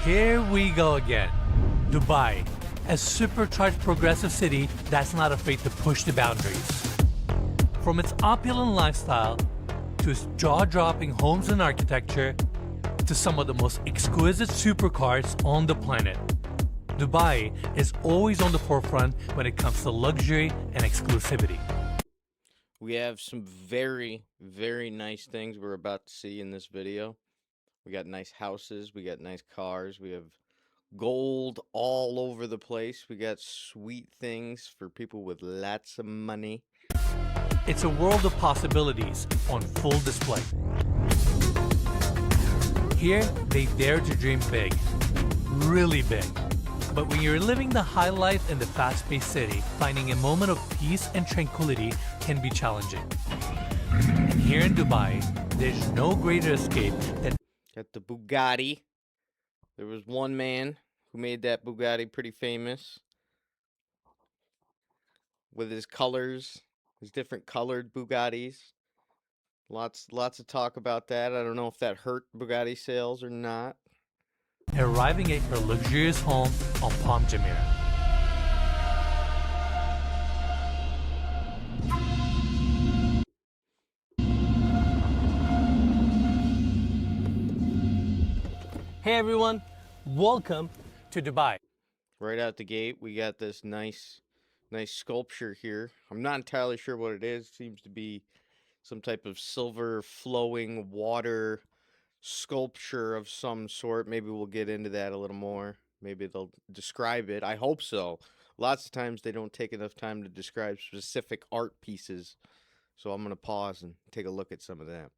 Here we go again. Dubai, a supercharged progressive city that's not afraid to push the boundaries. From its opulent lifestyle, to its jaw-dropping homes and architecture, to some of the most exquisite supercars on the planet. Dubai is always on the forefront when it comes to luxury and exclusivity. We have some very, very nice things we're about to see in this video. We got nice houses, we got nice cars, we have gold all over the place. We got sweet things for people with lots of money. It's a world of possibilities on full display. Here, they dare to dream big, really big. But when you're living the high life in the fast-paced city, finding a moment of peace and tranquility can be challenging. And here in Dubai, there's no greater escape than... Got the Bugatti. There was one man who made that Bugatti pretty famous with his colors, his different colored Bugattis. Lots of talk about that. I don't know if that hurt Bugatti sales or not. Arriving at your luxurious home on Palm Jumeirah. Hey everyone, welcome to Dubai. Right out the gate, we got this nice sculpture here. I'm not entirely sure what it is. It seems to be some type of silver flowing water sculpture of some sort. Maybe we'll get into that a little more. Maybe they'll describe it. I hope so. Lots of times they don't take enough time to describe specific art pieces. So I'm going to pause and take a look at some of them.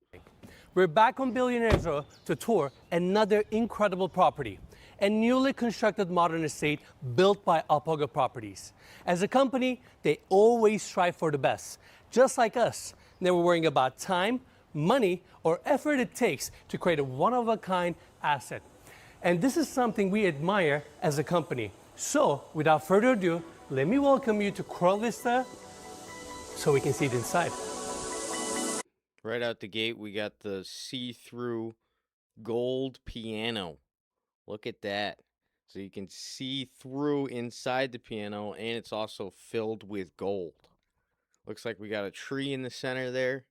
We're back on Billionaires Row to tour another incredible property, a newly constructed modern estate built by Alpago Properties. As a company, they always strive for the best, just like us, never worrying about time, money, or effort it takes to create a one-of-a-kind asset. And this is something we admire as a company. So, without further ado, let me welcome you to Coral Vista so we can see it inside. Right out the gate, we got the see-through gold piano. Look at that. So you can see through inside the piano, and it's also filled with gold. Looks like we got a tree in the center there.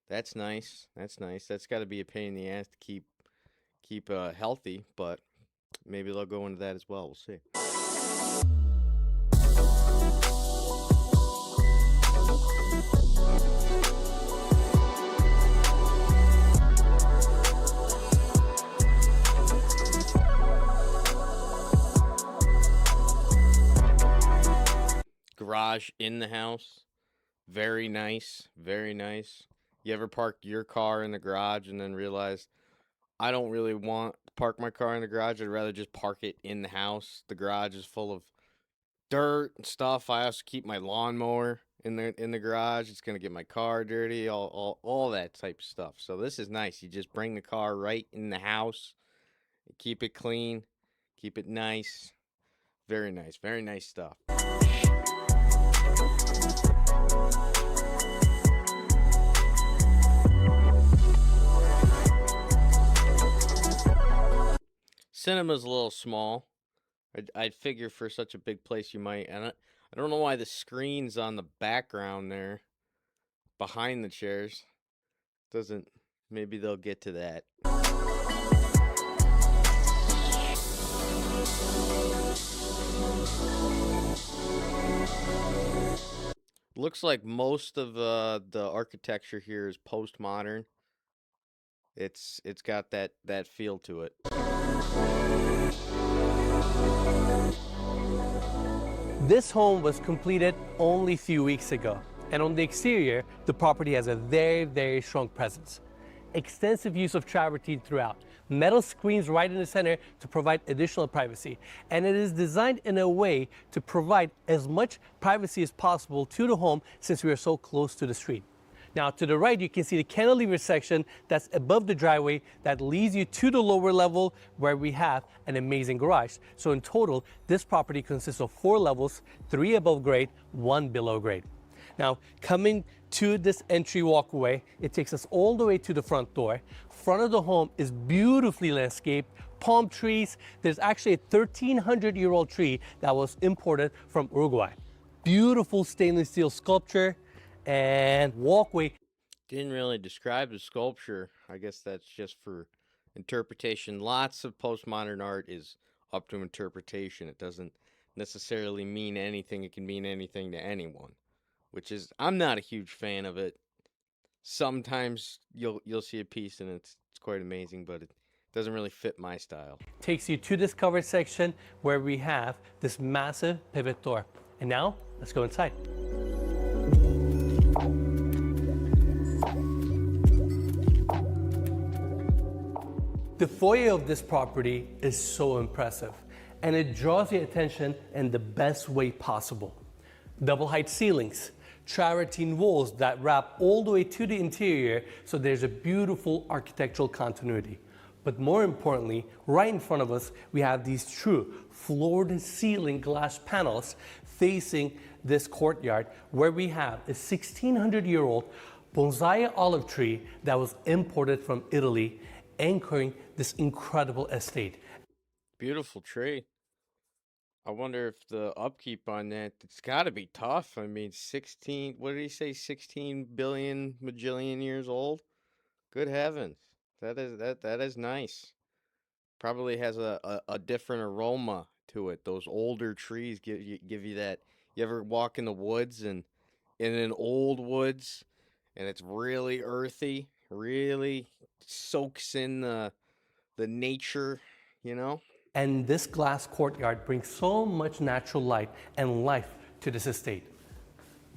That's nice. That's nice. That's got to be a pain in the ass to keep healthy, but maybe they'll go into that as well. We'll see. Garage in the house. Very nice. Very nice. You ever park your car in the garage and then realize, I don't really want to park my car in the garage. I'd rather just park it in the house. The garage is full of dirt and stuff. I also keep my lawnmower in the garage. It's gonna get my car dirty, all that type of stuff. So this is nice. You just bring the car right in the house, keep it clean, keep it nice. Very nice stuff. Cinema's a little small. I'd figure for such a big place you might, and I don't know why the screen's on the background there, behind the chairs. Doesn't, maybe they'll get to that. Looks like most of the architecture here is postmodern. It's got that feel to it. This home was completed only a few weeks ago, and on the exterior, the property has a very strong presence. Extensive use of travertine throughout, metal screens right in the center to provide additional privacy, and it is designed in a way to provide as much privacy as possible to the home since we are so close to the street. Now to the right, you can see the cantilever section that's above the driveway that leads you to the lower level where we have an amazing garage. So in total, this property consists of 4 levels, 3 above grade, 1 below grade. Now, coming to this entry walkway, it takes us all the way to the front door. Front of the home is beautifully landscaped, palm trees. There's actually a 1,300-year-old tree that was imported from Uruguay. Beautiful stainless steel sculpture and walkway. Didn't really describe the sculpture. I guess that's just for interpretation. Lots of postmodern art is up to interpretation. It doesn't necessarily mean anything. It can mean anything to anyone, which is, I'm not a huge fan of it. Sometimes you'll see a piece and it's quite amazing, but it doesn't really fit my style. Takes you to this covered section where we have this massive pivot door. And now, let's go inside. The foyer of this property is so impressive, and it draws your attention in the best way possible. Double height ceilings, travertine walls that wrap all the way to the interior, so there's a beautiful architectural continuity. But more importantly, right in front of us, we have these true floor-to-ceiling glass panels facing this courtyard, where we have a 1,600-year-old bonsai olive tree that was imported from Italy, anchoring this incredible estate. Beautiful tree. I wonder if the upkeep on that, it's got to be tough. I mean, 16, what did he say? 16 billion majillion years old? Good heavens. That is nice. Probably has a different aroma to it. Those older trees give you that. You ever walk in the woods and in an old woods and it's really earthy, really soaks in the nature, you know? And this glass courtyard brings so much natural light and life to this estate.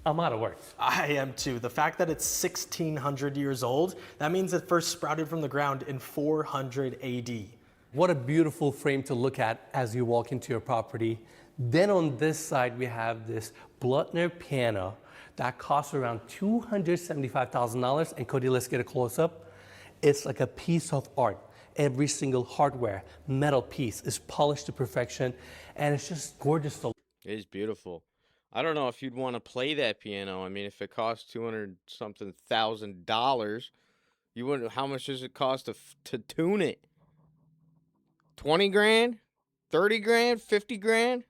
I'm out of words. I am too. The fact that it's 1,600 years old, that means it first sprouted from the ground in 400 AD. What a beautiful frame to look at as you walk into your property. Then on this side, we have this Blutner piano that costs around $275,000. And Cody, let's get a close-up. It's like a piece of art. Every single hardware, metal piece is polished to perfection, and it's just gorgeous to look. It is beautiful. I don't know if you'd want to play that piano. I mean, if it costs $200-something thousand, you wouldn't. How much does it cost to tune it? 20 grand? 30 grand? 50 grand?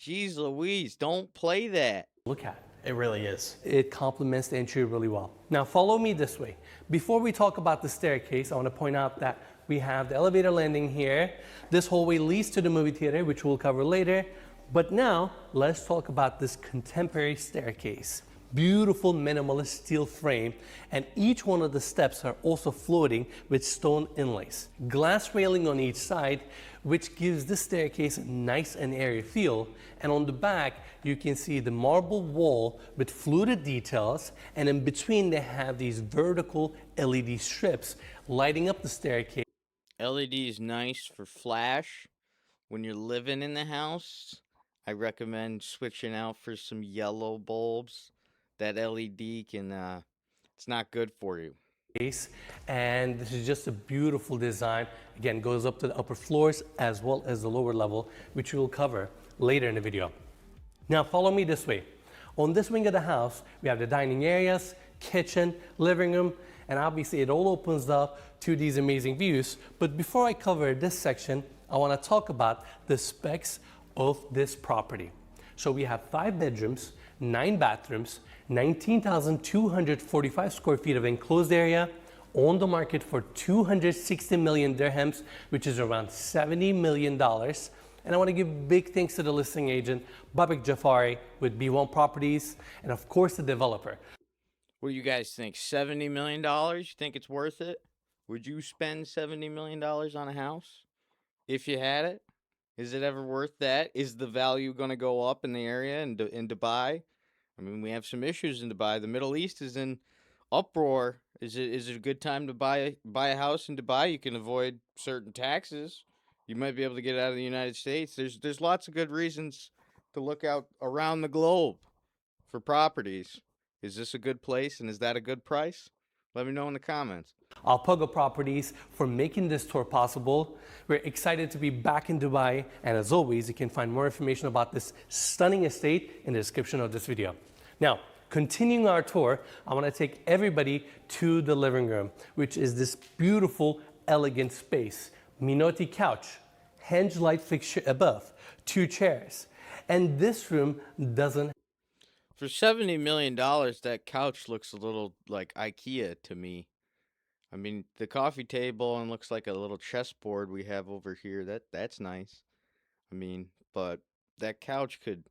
Jeez Louise, don't play that. Look at. It really is. It complements the interior really well. Now follow me this way. Before we talk about the staircase, I want to point out that we have the elevator landing here. This hallway leads to the movie theater, which we'll cover later. But now let's talk about this contemporary staircase. Beautiful minimalist steel frame, and each one of the steps are also floating with stone inlays. Glass railing on each side, which gives this staircase a nice and airy feel. And on the back, you can see the marble wall with fluted details, and in between they have these vertical LED strips lighting up the staircase. LED is nice for flash. When you're living in the house, I recommend switching out for some yellow bulbs. That LED can, it's not good for you. And this is just a beautiful design. Again, goes up to the upper floors as well as the lower level, which we will cover later in the video. Now follow me this way. On this wing of the house, we have the dining areas, kitchen, living room, and obviously it all opens up to these amazing views. But before I cover this section, I want to talk about the specs of this property. So we have 5 bedrooms, 9 bathrooms, 19,245 square feet of enclosed area, on the market for 260 million dirhams, which is around $70 million. And I want to give big thanks to the listing agent, Babak Jafari with B1 Properties, and of course the developer. What do you guys think? $70 million? You think it's worth it? Would you spend $70 million on a house if you had it? Is it ever worth that? Is the value going to go up in the area in Dubai? I mean, we have some issues in Dubai. The Middle East is in uproar. Is it a good time to buy a house in Dubai? You can avoid certain taxes. You might be able to get out of the United States. There's lots of good reasons to look out around the globe for properties. Is this a good place, and is that a good price? Let me know in the comments. Alpago Properties for making this tour possible. We're excited to be back in Dubai, and as always, you can find more information about this stunning estate in the description of this video. Now, Continuing our tour, I want to take everybody to the living room, which is this beautiful, elegant space. Minotti couch, hinge light fixture above, 2 chairs. And this room doesn't For $70 million, that couch looks a little like IKEA to me. I mean, the coffee table and looks like a little chessboard we have over here. That's nice. I mean, but that couch could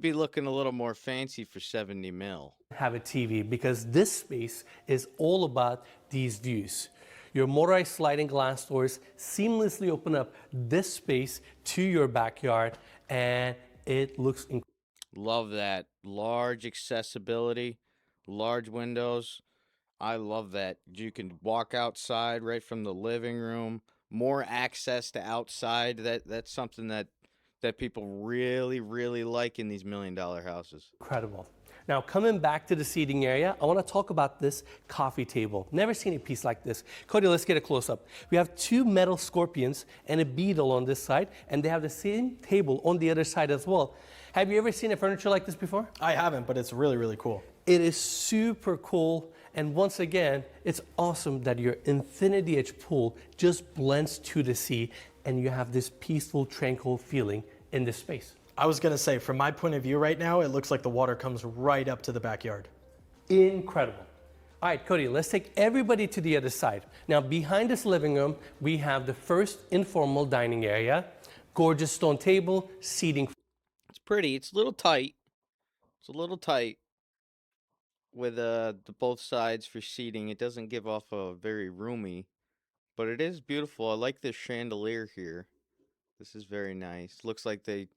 be looking a little more fancy for 70 mil. have a TV because this space is all about these views. Your motorized sliding glass doors seamlessly open up this space to your backyard, and it looks incredible. Love that. Large accessibility, large windows. I love that. You can walk outside right from the living room. More access to outside. That's something that people really like in these $1 million houses. Now, coming back to the seating area, I want to talk about this coffee table. Never seen a piece like this. Cody, let's get a close-up. We have 2 metal scorpions and a beetle on this side, and they have the same table on the other side as well. Have you ever seen a furniture like this before? I haven't, but it's really cool. It is super cool, and once again, it's awesome that your infinity edge pool just blends to the sea, and you have this peaceful, tranquil feeling in this space. I was gonna say, from my point of view right now, it looks like the water comes right up to the backyard. Incredible. All right, Cody, let's take everybody to the other side. Now, behind this living room, we have the first informal dining area, gorgeous stone table, seating. It's pretty. It's a little tight. It's a little tight with the both sides for seating. It doesn't give off a very roomy, but it is beautiful. I like this chandelier here. This is very nice. Looks like they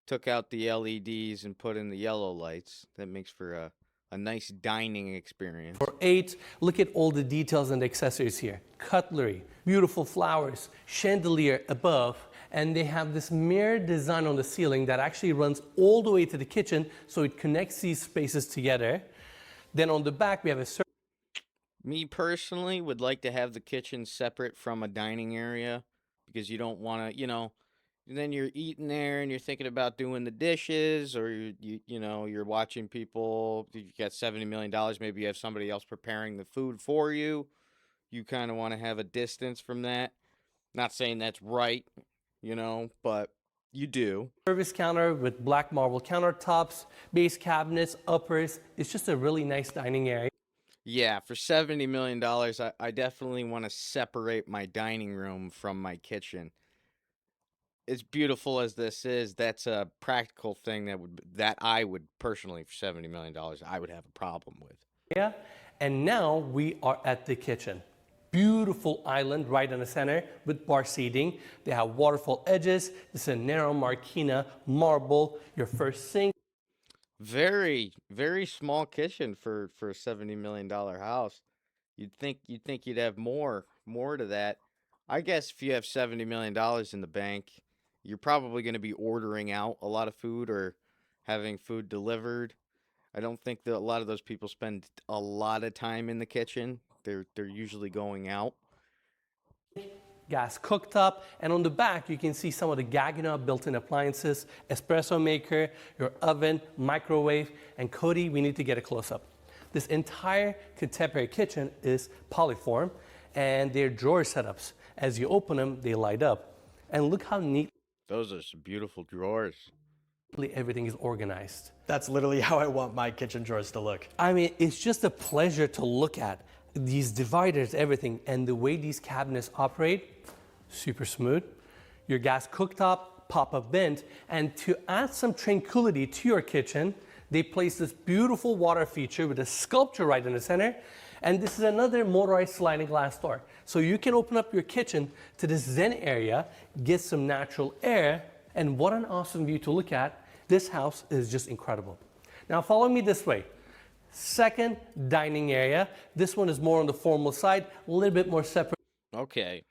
took out the LEDs and put in the yellow lights. That makes for a nice dining experience. For 8, look at all the details and accessories here. Cutlery, beautiful flowers, chandelier above, and they have this mirror design on the ceiling that actually runs all the way to the kitchen, so it connects these spaces together. Then on the back, we have a Me personally would like to have the kitchen separate from a dining area because you don't want to, then you're eating there and you're thinking about doing the dishes, or you're watching people. You got $70 million, maybe you have somebody else preparing the food for you. You kind of want to have a distance from that. Not saying that's right, but you do. service counter with black marble countertops, base cabinets, uppers. It's just a really nice dining area. Yeah, for $70 million, I definitely want to separate my dining room from my kitchen. As beautiful as this is, that's a practical thing that I would personally, for $70 million, I would have a problem with. And now we are at the kitchen. Beautiful island right in the center with bar seating. They have waterfall edges. This is a narrow Marquina marble, your first sink. Very, very small kitchen for a $70 million house. You'd think you'd have more to that. I guess if you have $70 million in the bank, you're probably going to be ordering out a lot of food or having food delivered. I don't think that a lot of those people spend a lot of time in the kitchen. They're usually going out. Gas cooktop, and on the back you can see some of the Gaggenau built-in appliances, espresso maker, your oven, microwave, and Cody, we need to get a close-up. This entire contemporary kitchen is polyform, and they're drawer setups. As you open them, they light up. And look how neatly Those are some beautiful drawers. everything is organized. That's literally how I want my kitchen drawers to look. I mean, it's just a pleasure to look at. These dividers, everything, and the way these cabinets operate, super smooth. Your gas cooktop, pop-up vent, and to add some tranquility to your kitchen, they place this beautiful water feature with a sculpture right in the center. And this is another motorized sliding glass door. So you can open up your kitchen to this zen area, get some natural air, and what an awesome view to look at. This house is just incredible. Now follow me this way. Second dining area. This one is more on the formal side, a little bit more separate. Okay.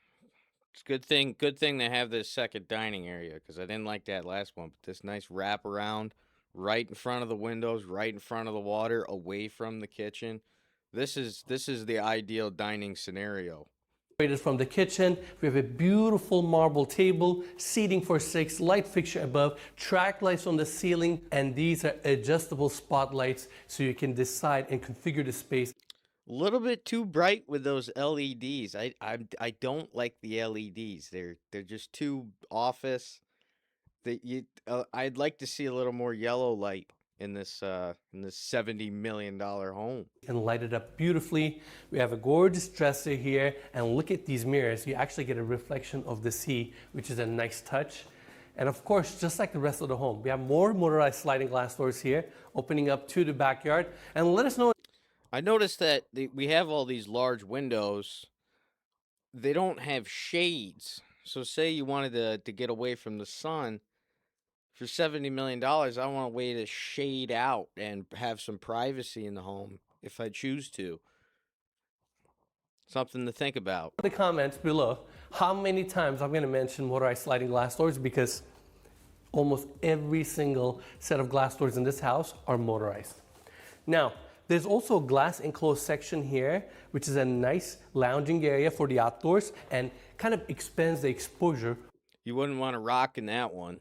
It's good thing they have this second dining area, because I didn't like that last one. But this nice wraparound right in front of the windows, right in front of the water, away from the kitchen. This is the ideal dining scenario. Separated from the kitchen, we have a beautiful marble table, seating for 6, light fixture above, track lights on the ceiling, and these are adjustable spotlights so you can decide and configure the space. A little bit too bright with those LEDs. I don't like the LEDs. They're just too office. I'd like to see a little more yellow light in this $70 million home. And light it up beautifully. We have a gorgeous dresser here, and look at these mirrors. You actually get a reflection of the sea, which is a nice touch. And of course, just like the rest of the home, we have more motorized sliding glass doors here, opening up to the backyard. And let us know. I noticed that we have all these large windows. They don't have shades. So say you wanted to get away from the sun, for $70 million, I want a way to shade out and have some privacy in the home if I choose to. Something to think about. The comments below how many times I'm going to mention motorized sliding glass doors, because almost every single set of glass doors in this house are motorized. Now, there's also a glass enclosed section here, which is a nice lounging area for the outdoors and kind of expands the exposure. You wouldn't want to rock in that one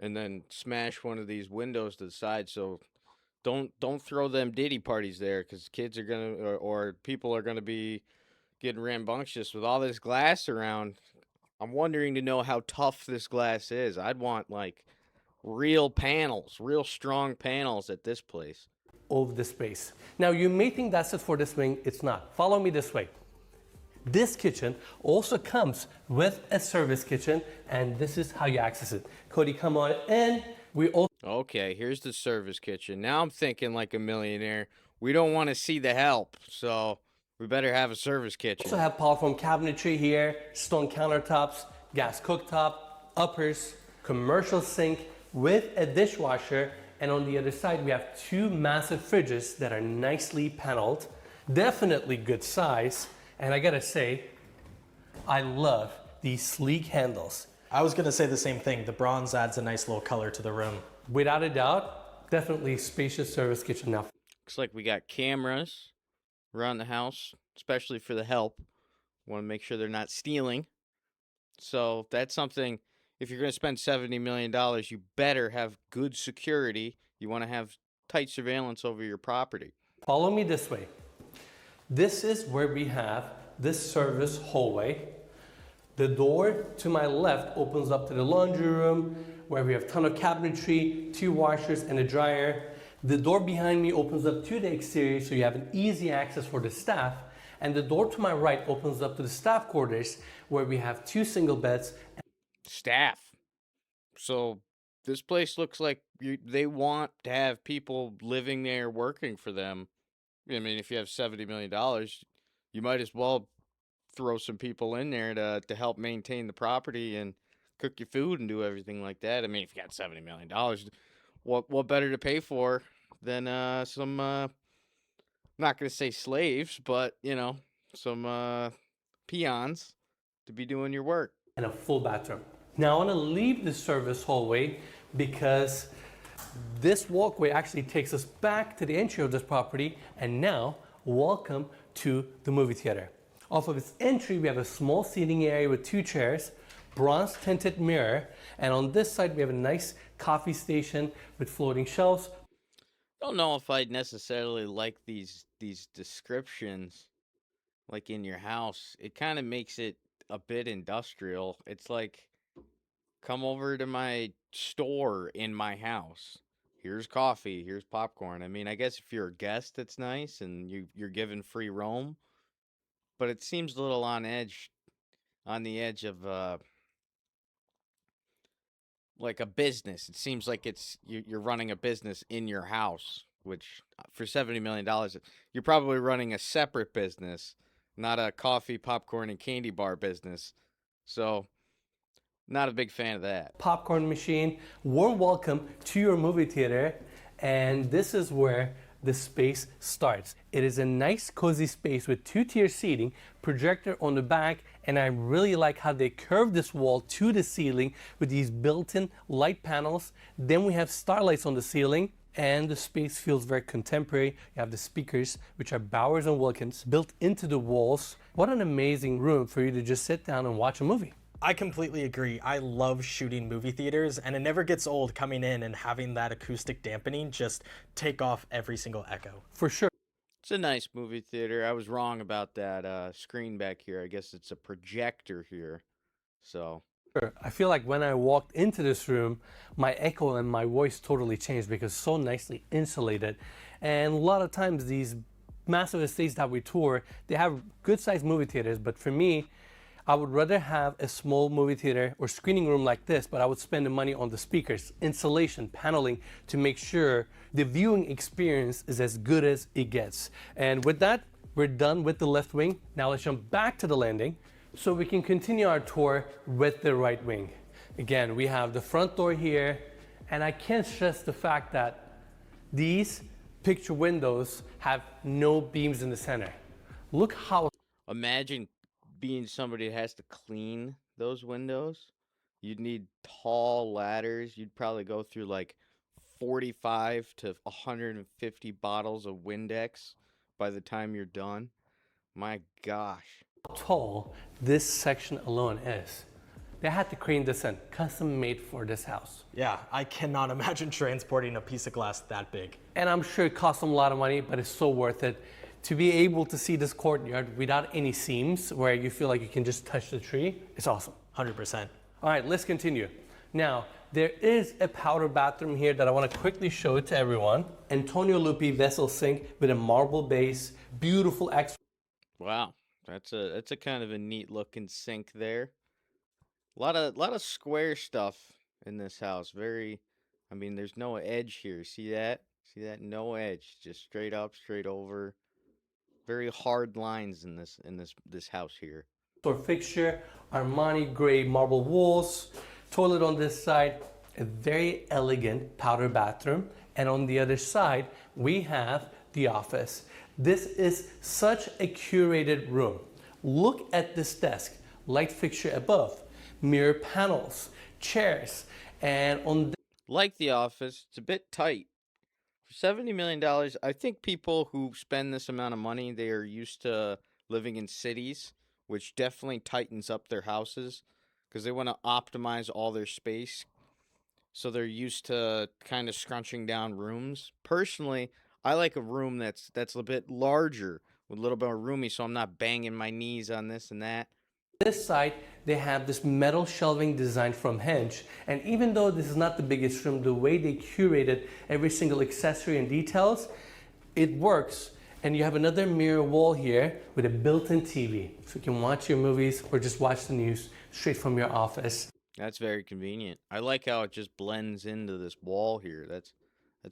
and then smash one of these windows to the side. So don't throw them Diddy parties there, because kids are gonna or people are gonna be getting rambunctious with all this glass around. I'm wondering to know how tough this glass is. I'd want like real panels, real strong panels at this place. Of the space. Now you may think that's it for this wing. It's not. Follow me this way. This kitchen also comes with a service kitchen, and this is how you access it. Cody, come on in. We also Okay, here's the service kitchen. Now I'm thinking like a millionaire. We don't want to see the help, so we better have a service kitchen. have powerful cabinetry here, stone countertops, gas cooktop, uppers, commercial sink with a dishwasher, and on the other side we have 2 massive fridges that are nicely paneled. Definitely good size. And I gotta say, I love these sleek handles. I was gonna say the same thing. The bronze adds a nice little color to the room. Without a doubt, definitely spacious service kitchen. Now, Looks like we got cameras around the house, especially for the help. Want to make sure they're not stealing. So that's something, if you're going to spend $70 million, you better have good security. You want to have tight surveillance over your property. follow me this way. This is where we have this service hallway. The door to my left opens up to the laundry room, where we have a ton of cabinetry, 2 washers, and a dryer. The door behind me opens up to the exterior, so you have an easy access for the staff. And the door to my right opens up to the staff quarters, where we have 2 single beds. Staff. So this place looks like they want to have people living there working for them. I mean, if you have $70 million, you might as well throw some people in there to help maintain the property and cook your food and do everything like that. I mean, if you got $70 million, what better to pay for than some, I'm not going to say slaves, but, you know, some peons to be doing your work. And a full bathroom. Now I want to leave the service hallway because this walkway actually takes us back to the entry of this property, and now welcome to the movie theater. Off of its entry, we have a small seating area with 2 chairs, bronze tinted mirror, and on this side we have a nice coffee station with floating shelves. Don't know if I'd necessarily like these descriptions like in your house. It kind of makes it a bit industrial. It's like, come over to my store in my house. Here's coffee, here's popcorn. I mean, I guess if you're a guest, it's nice and you're given free roam, but it seems a little on the edge of like a business. It seems like you're running a business in your house, which for $70 million, you're probably running a separate business, not a coffee, popcorn, and candy bar business. So, not a big fan of that. Popcorn machine. Warm welcome to your movie theater, and this is where the space starts. It is a nice cozy space with 2-tier seating, projector on the back, and I really like how they curved this wall to the ceiling with these built-in light panels. Then we have starlights on the ceiling, and the space feels very contemporary. You have the speakers, which are Bowers & Wilkins, built into the walls. What an amazing room for you to just sit down and watch a movie. I completely agree. I love shooting movie theaters, and it never gets old coming in and having that acoustic dampening just take off every single echo. For sure. It's a nice movie theater. I was wrong about that screen back here. I guess it's a projector here. So, I feel like when I walked into this room, my echo and my voice totally changed because it's so nicely insulated. And a lot of times these massive estates that we tour, they have good sized movie theaters, but for me, I would rather have a small movie theater or screening room like this, but I would spend the money on the speakers, insulation, paneling to make sure the viewing experience is as good as it gets. And with that, we're done with the left wing. Now let's jump back to the landing so we can continue our tour with the right wing. Again, we have the front door here, and I can't stress the fact that these picture windows have no beams in the center. Look how imagine being somebody that has to clean those windows. You'd need tall ladders. You'd probably go through like 45 to 150 bottles of Windex by the time you're done. My gosh. tall this section alone is. They had to crane this in, custom made for this house. Yeah, I cannot imagine transporting a piece of glass that big. And I'm sure it cost them a lot of money, but it's so worth it. To be able to see this courtyard without any seams where you feel like you can just touch the tree, it's awesome. 100%. All right, let's continue. Now, there is a powder bathroom here that I want to quickly show to everyone. Antonio Lupi vessel sink with a marble base, beautiful X. Wow, that's a kind of a neat looking sink there. A lot of square stuff in this house. I mean, there's no edge here. See that? See that? No edge, just straight up, straight over. Very hard lines in this house here. Door fixture, Armani gray marble walls, toilet on this side, a very elegant powder bathroom, and on the other side we have the office. This is such a curated room. Look at this desk, light fixture above, mirror panels, chairs, and on Like the office, it's a bit tight. For $70 million, I think people who spend this amount of money, they are used to living in cities, which definitely tightens up their houses because they want to optimize all their space. So they're used to kind of scrunching down rooms. Personally, I like a room that's a bit larger with a little bit more roomy, so I'm not banging my knees on this and that. this side, they have this metal shelving design from Hinge. And even though this is not the biggest room, the way they curated every single accessory and details, it works. And you have another mirror wall here with a built-in TV. So you can watch your movies or just watch the news straight from your office. That's very convenient. I like how it just blends into this wall here. That's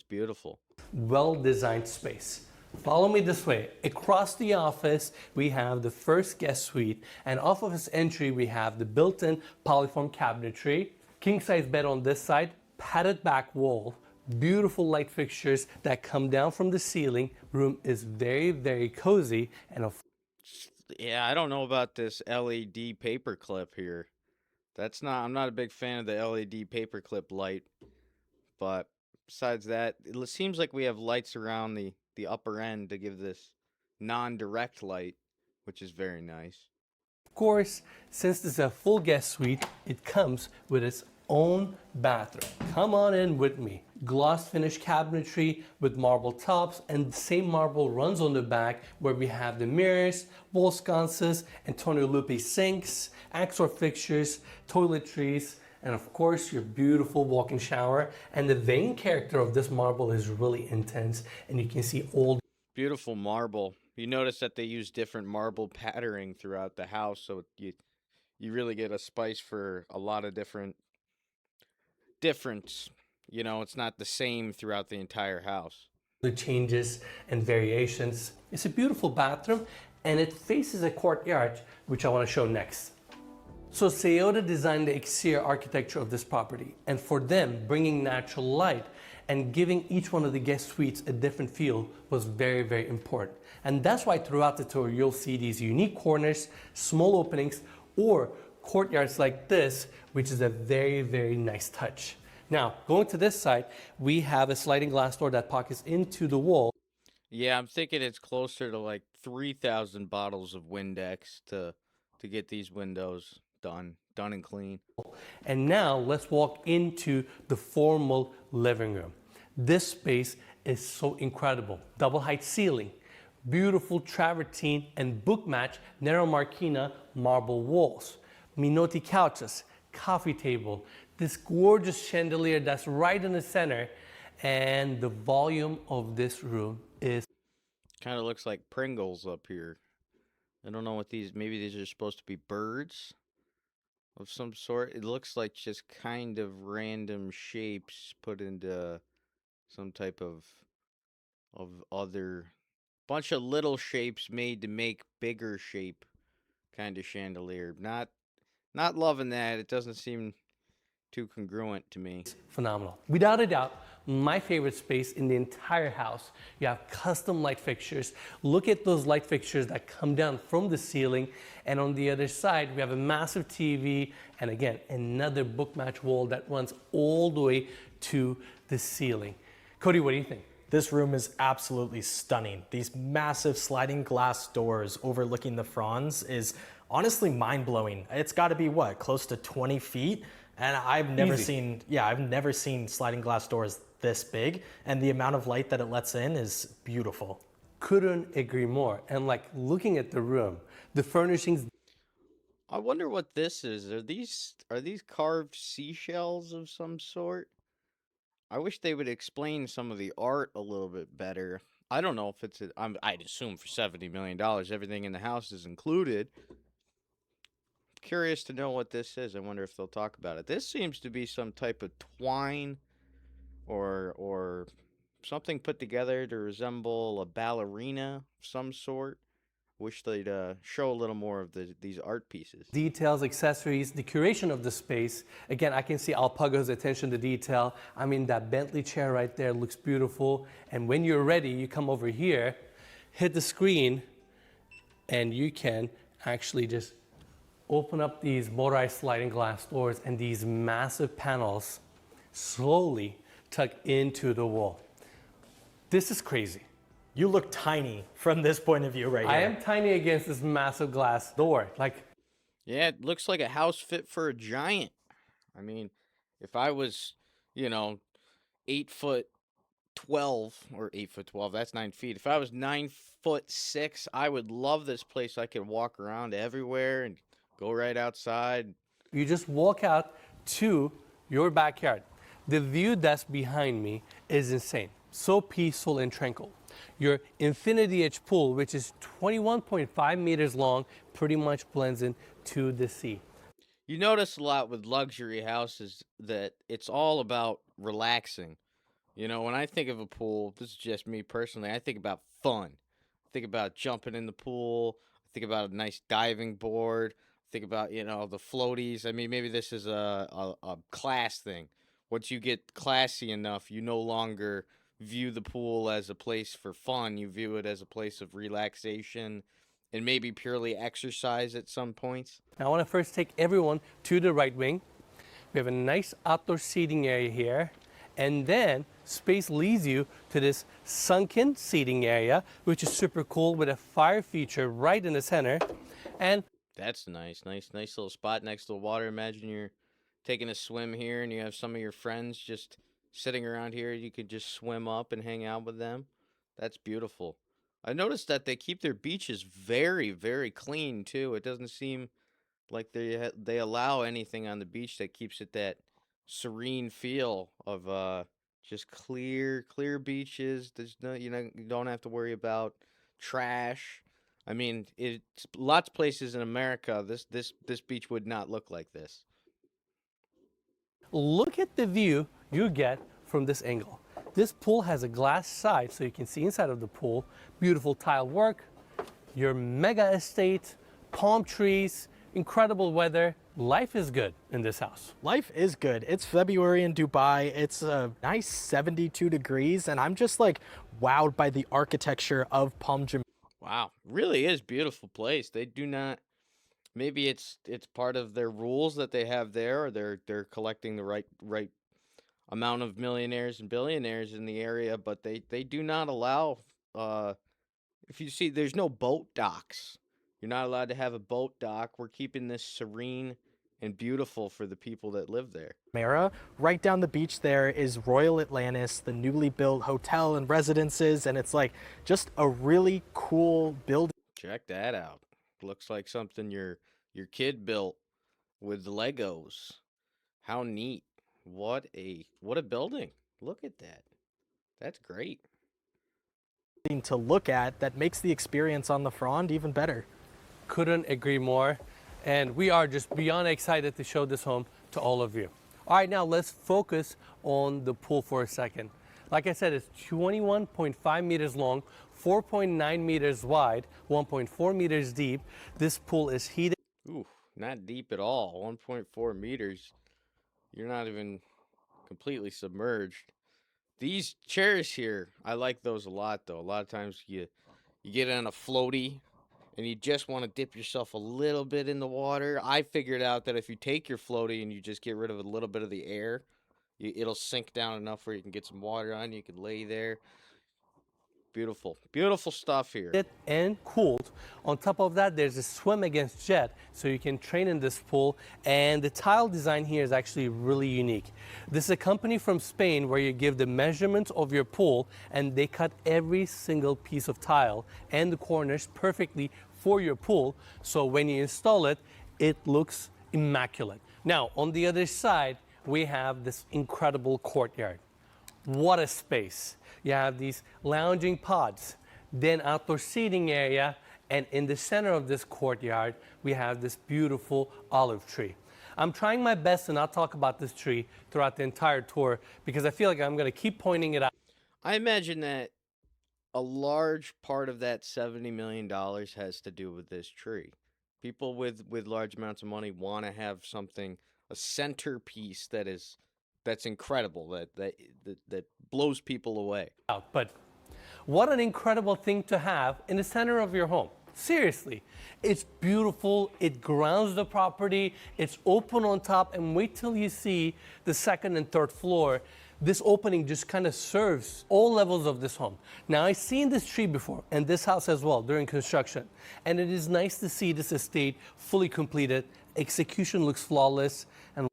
beautiful. Well-designed space. Follow me this way. Across the office, we have the first guest suite, and off of its entry, we have the built-in polyform cabinetry, king-size bed on this side, padded back wall, beautiful light fixtures that come down from the ceiling. Room is very, very cozy, and Yeah, I don't know about this LED paperclip here. I'm not a big fan of the LED paperclip light, but besides that, it seems like we have lights around the upper end to give this non-direct light, which is very nice. of course, since this is a full guest suite, it comes with its own bathroom. Come on in with me. Gloss finish cabinetry with marble tops, and the same marble runs on the back where we have the mirrors, wall sconces, Antonio Lupi sinks, Axor fixtures, toiletries, and of course your beautiful walk-in shower. And the vein character of this marble is really intense, and you can see all Beautiful marble. You notice that they use different marble patterning throughout the house, so you really get a spice for a lot of difference. You know, it's not the same throughout the entire house. the changes and variations. It's a beautiful bathroom, and it faces a courtyard, which I want to show next. So Seyoda designed the exterior architecture of this property, and for them, bringing natural light and giving each one of the guest suites a different feel was very, very important. And that's why throughout the tour, you'll see these unique corners, small openings, or courtyards like this, which is a very, very nice touch. Now, going to this side, we have a sliding glass door that pockets into the wall. Yeah, I'm thinking it's closer to like 3,000 bottles of Windex to get these windows done and clean. And now let's walk into the formal living room. This space is so incredible. Double height ceiling, beautiful travertine and book match Nero Marquina marble walls, Minotti couches, coffee table, this gorgeous chandelier that's right in the center, and the volume of this room is Kind of looks like Pringles up here. I don't know what these, maybe these are supposed to be birds of some sort. It looks like just kind of random shapes put into some type of other bunch of little shapes made to make bigger shape kind of chandelier. Not loving that. It doesn't seem too congruent to me. phenomenal. Without a doubt, my favorite space in the entire house. You have custom light fixtures. Look at those light fixtures that come down from the ceiling. And on the other side, we have a massive TV and again, another book match wall that runs all the way to the ceiling. Cody, what do you think? This room is absolutely stunning. These massive sliding glass doors overlooking the fronds is honestly mind-blowing. It's got to be what, close to 20 feet? And I've never Easy. seen, yeah, I've never seen sliding glass doors this big. And the amount of light that it lets in is beautiful. Couldn't agree more. And like looking at the room, the furnishings, I wonder what this is. Are these carved seashells of some sort? I wish they would explain some of the art a little bit better. I don't know if I'd assume for $70 million, everything in the house is included. Curious to know what this is. I wonder if they'll talk about it. This seems to be some type of twine or something put together to resemble a ballerina of some sort. Wish they'd show a little more of these art pieces. details, accessories, the curation of the space. Again, I can see Alpago's attention to detail. I mean, that Bentley chair right there looks beautiful. And when you're ready, you come over here, hit the screen, and you can actually just open up these motorized sliding glass doors and these massive panels slowly tuck into the wall. This is crazy. You look tiny from this point of view right here. I am tiny against this massive glass door. Like, Yeah, it looks like a house fit for a giant. I mean, if I was, you know, 8'12" or 8'12", that's 9 feet. If I was 9'6", I would love this place. I could walk around everywhere and go right outside. you just walk out to your backyard. The view that's behind me is insane. So peaceful and tranquil. Your infinity edge pool, which is 21.5 meters long, pretty much blends into the sea. You notice a lot with luxury houses that it's all about relaxing. You know, when I think of a pool, this is just me personally, I think about fun. I think about jumping in the pool. I think about a nice diving board. I think about, the floaties. I mean, maybe this is a class thing. Once you get classy enough, you no longer view the pool as a place for fun. You view it as a place of relaxation and maybe purely exercise at some points. Now, I want to first take everyone to the right wing. We have a nice outdoor seating area here. And then space leads you to this sunken seating area, which is super cool with a fire feature right in the center. And That's nice. Nice little spot next to the water. Imagine you're taking a swim here and you have some of your friends just sitting around here. You could just swim up and hang out with them. That's beautiful. I noticed that they keep their beaches very, very clean too. It doesn't seem like they allow anything on the beach that keeps it that serene feel of just clear beaches. There's no, you don't have to worry about trash. I mean, it's lots of places in America. This beach would not look like this. look at the view you get from this angle. This pool has a glass side so you can see inside of the pool. Beautiful tile work, your mega estate, palm trees, incredible weather. Life is good in this house. Life is good. It's February in Dubai. It's a nice 72 degrees, and I'm just like wowed by the architecture of Palm Jumeirah. Wow, really is beautiful place. They do not. Maybe it's part of their rules that they have there, or they're collecting the right amount of millionaires and billionaires in the area, but they do not allow if you see, there's no boat docks. You're not allowed to have a boat dock. We're keeping this serene and beautiful for the people that live there. Jumeirah. Right down the beach there is Royal Atlantis, the newly built hotel and residences, and it's like just a really cool building. Check that out. Looks like something your kid built with Legos. How neat. What a building. Look at that. That's great. To look at that makes the experience on the Frond even better. Couldn't agree more. And we are just beyond excited to show this home to all of you. All right, now let's focus on the pool for a second. Like I said, it's 21.5 meters long, 4.9 meters wide, 1.4 meters deep. This pool is heated. Ooh, not deep at all. 1.4 meters. You're not even completely submerged. These chairs here, I like those a lot though. A lot of times you get on a floaty and you just want to dip yourself a little bit in the water. I figured out that if you take your floaty and you just get rid of a little bit of the air, it'll sink down enough where you can get some water on. You can lay there. Beautiful, beautiful stuff here. And cooled. On top of that, there's a swim against jet, so you can train in this pool. And the tile design here is actually really unique. This is a company from Spain where you give the measurements of your pool, and they cut every single piece of tile and the corners perfectly for your pool. So when you install it, it looks immaculate. Now, on the other side, we have this incredible courtyard. What a space. You have these lounging pods, then outdoor seating area, and in the center of this courtyard, we have this beautiful olive tree. I'm trying my best to not talk about this tree throughout the entire tour because I feel like I'm going to keep pointing it out. I imagine that a large part of that $70 million has to do with this tree. People with large amounts of money want to have something, a centerpiece that's incredible, that blows people away. But what an incredible thing to have in the center of your home. Seriously, it's beautiful, it grounds the property, it's open on top, and wait till you see the second and third floor. This opening just kind of serves all levels of this home. Now, I've seen this tree before and this house as well during construction, and it is nice to see this estate fully completed. Execution looks flawless, and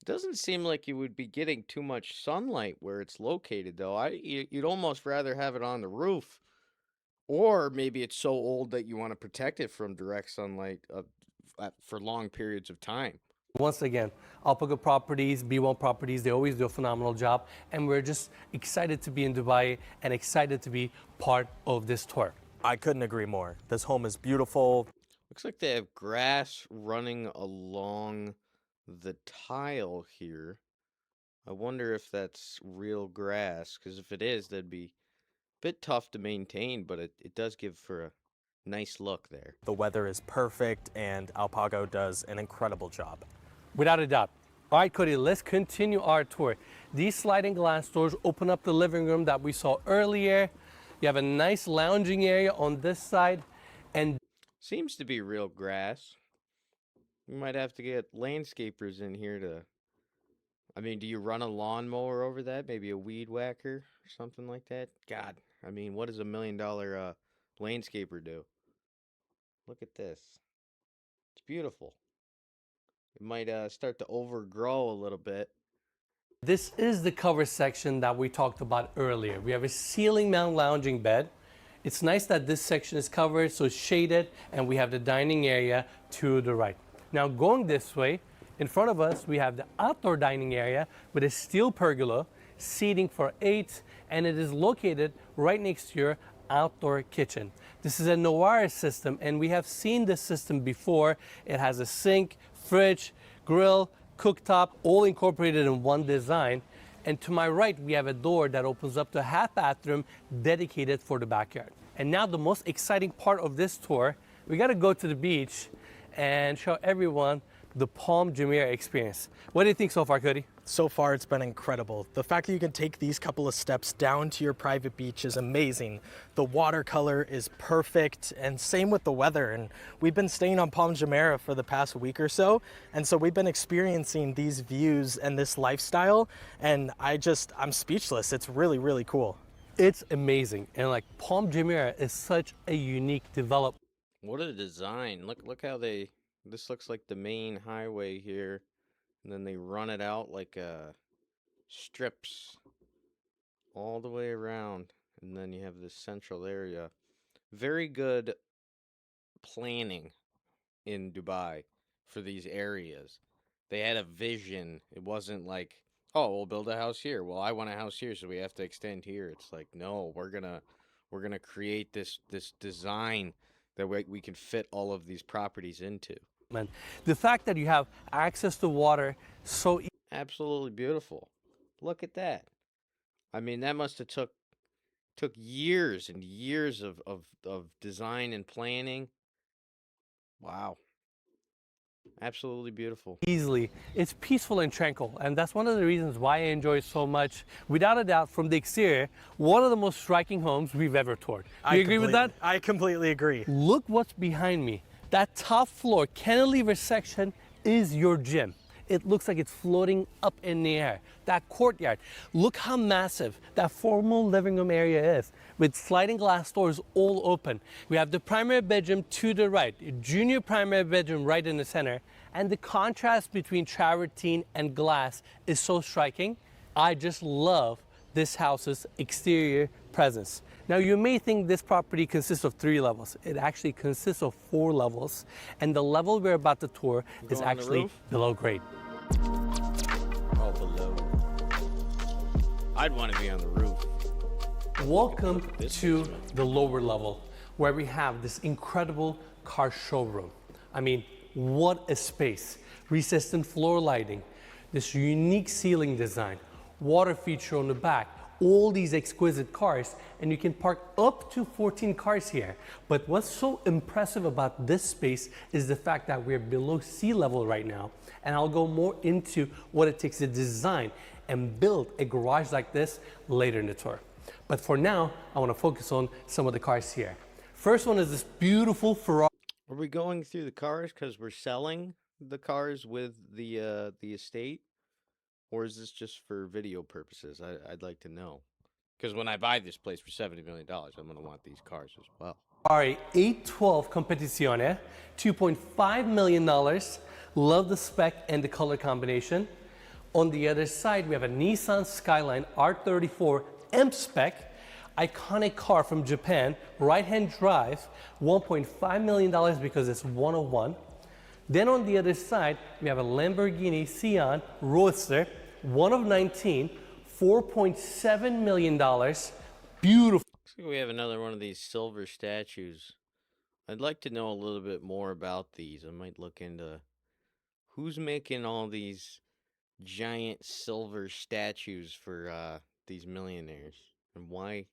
Doesn't seem like you would be getting too much sunlight where it's located, though. You'd almost rather have it on the roof, or maybe it's so old that you want to protect it from direct sunlight for long periods of time. once again, Alpaca Properties, B1 Properties, they always do a phenomenal job, and we're just excited to be in Dubai and excited to be part of this tour. I couldn't agree more. This home is beautiful. Looks like they have grass running along the tile here. I wonder if that's real grass, because if it is, that'd be a bit tough to maintain, but it does give for a nice look there. The weather is perfect, and Alpago does an incredible job. Without a doubt. All right, Cody, let's continue our tour. These sliding glass doors open up the living room that we saw earlier. You have a nice lounging area on this side, and Seems to be real grass. We might have to get landscapers in here to... I mean, do you run a lawnmower over that? Maybe a weed whacker or something like that? God, I mean, what does $1 million landscaper do? Look at this. It's beautiful. It might start to overgrow a little bit. this is the cover section that we talked about earlier. We have a ceiling mount lounging bed. It's nice that this section is covered, so it's shaded, and we have the dining area to the right. Now going this way, in front of us, we have the outdoor dining area with a steel pergola, seating for 8, and it is located right next to your outdoor kitchen. This is a Noir system, and we have seen this system before. It has a sink, fridge, grill, cooktop, all incorporated in one design. And to my right, we have a door that opens up to a half bathroom dedicated for the backyard. And now the most exciting part of this tour, we gotta go to the beach and show everyone the Palm Jumeirah experience. What do you think so far, Cody? So far, it's been incredible. The fact that you can take these couple of steps down to your private beach is amazing. The watercolor is perfect, and same with the weather. And we've been staying on Palm Jumeirah for the past week or so, and so we've been experiencing these views and this lifestyle, and I'm speechless. It's really, really cool. It's amazing. And like Palm Jumeirah is such a unique development. What a design. Look how they, this looks like the main highway here, and then they run it out like strips all the way around, and then you have this central area. Very good planning in Dubai for these areas. They had a vision. It wasn't like, oh, we'll build a house here. Well, I want a house here, so we have to extend here. It's like, no, we're gonna create this design that we can fit all of these properties into. The fact that you have access to water so Absolutely beautiful. Look at that. I mean, that must have took years and years of design and planning. Wow. Absolutely beautiful. easily. It's peaceful and tranquil, and that's one of the reasons why I enjoy it so much. Without a doubt, from the exterior, one of the most striking homes we've ever toured. You agree with that? I completely agree. Look what's behind me. That top floor cantilever section is your gym. It looks like it's floating up in the air. That courtyard, look how massive that formal living room area is, with sliding glass doors all open. We have the primary bedroom to the right, a junior primary bedroom right in the center, and the contrast between travertine and glass is so striking. I just love this house's exterior presence. Now you may think this property consists of 3 levels. It actually consists of 4 levels, and the level we're about to tour is on the actually roof? below grade. Oh, below. I'd want to be on the roof. Welcome this to basement. the lower level, where we have this incredible car showroom. I mean, what a space. Recessed floor lighting, this unique ceiling design, water feature on the back, all these exquisite cars, and you can park up to 14 cars here. But what's so impressive about this space is the fact that we're below sea level right now, and I'll go more into what it takes to design and build a garage like this later in the tour. But for now, I want to focus on some of the cars here. First one is this beautiful Ferrari. Are we going through the cars because we're selling the cars with the estate? Or is this just for video purposes? I'd like to know. Because when I buy this place for $70 million, I'm going to want these cars as well. Ferrari 812 Competizione, $2.5 million. Love the spec and the color combination. On the other side, we have a Nissan Skyline R34 M spec, iconic car from Japan, right-hand drive, $1.5 million because it's 101. Then on the other side, we have a Lamborghini Sian Roadster, one of 19, $4.7 million. Beautiful. Looks like we have another one of these silver statues. I'd like to know a little bit more about these. I might look into who's making all these giant silver statues for these millionaires, and why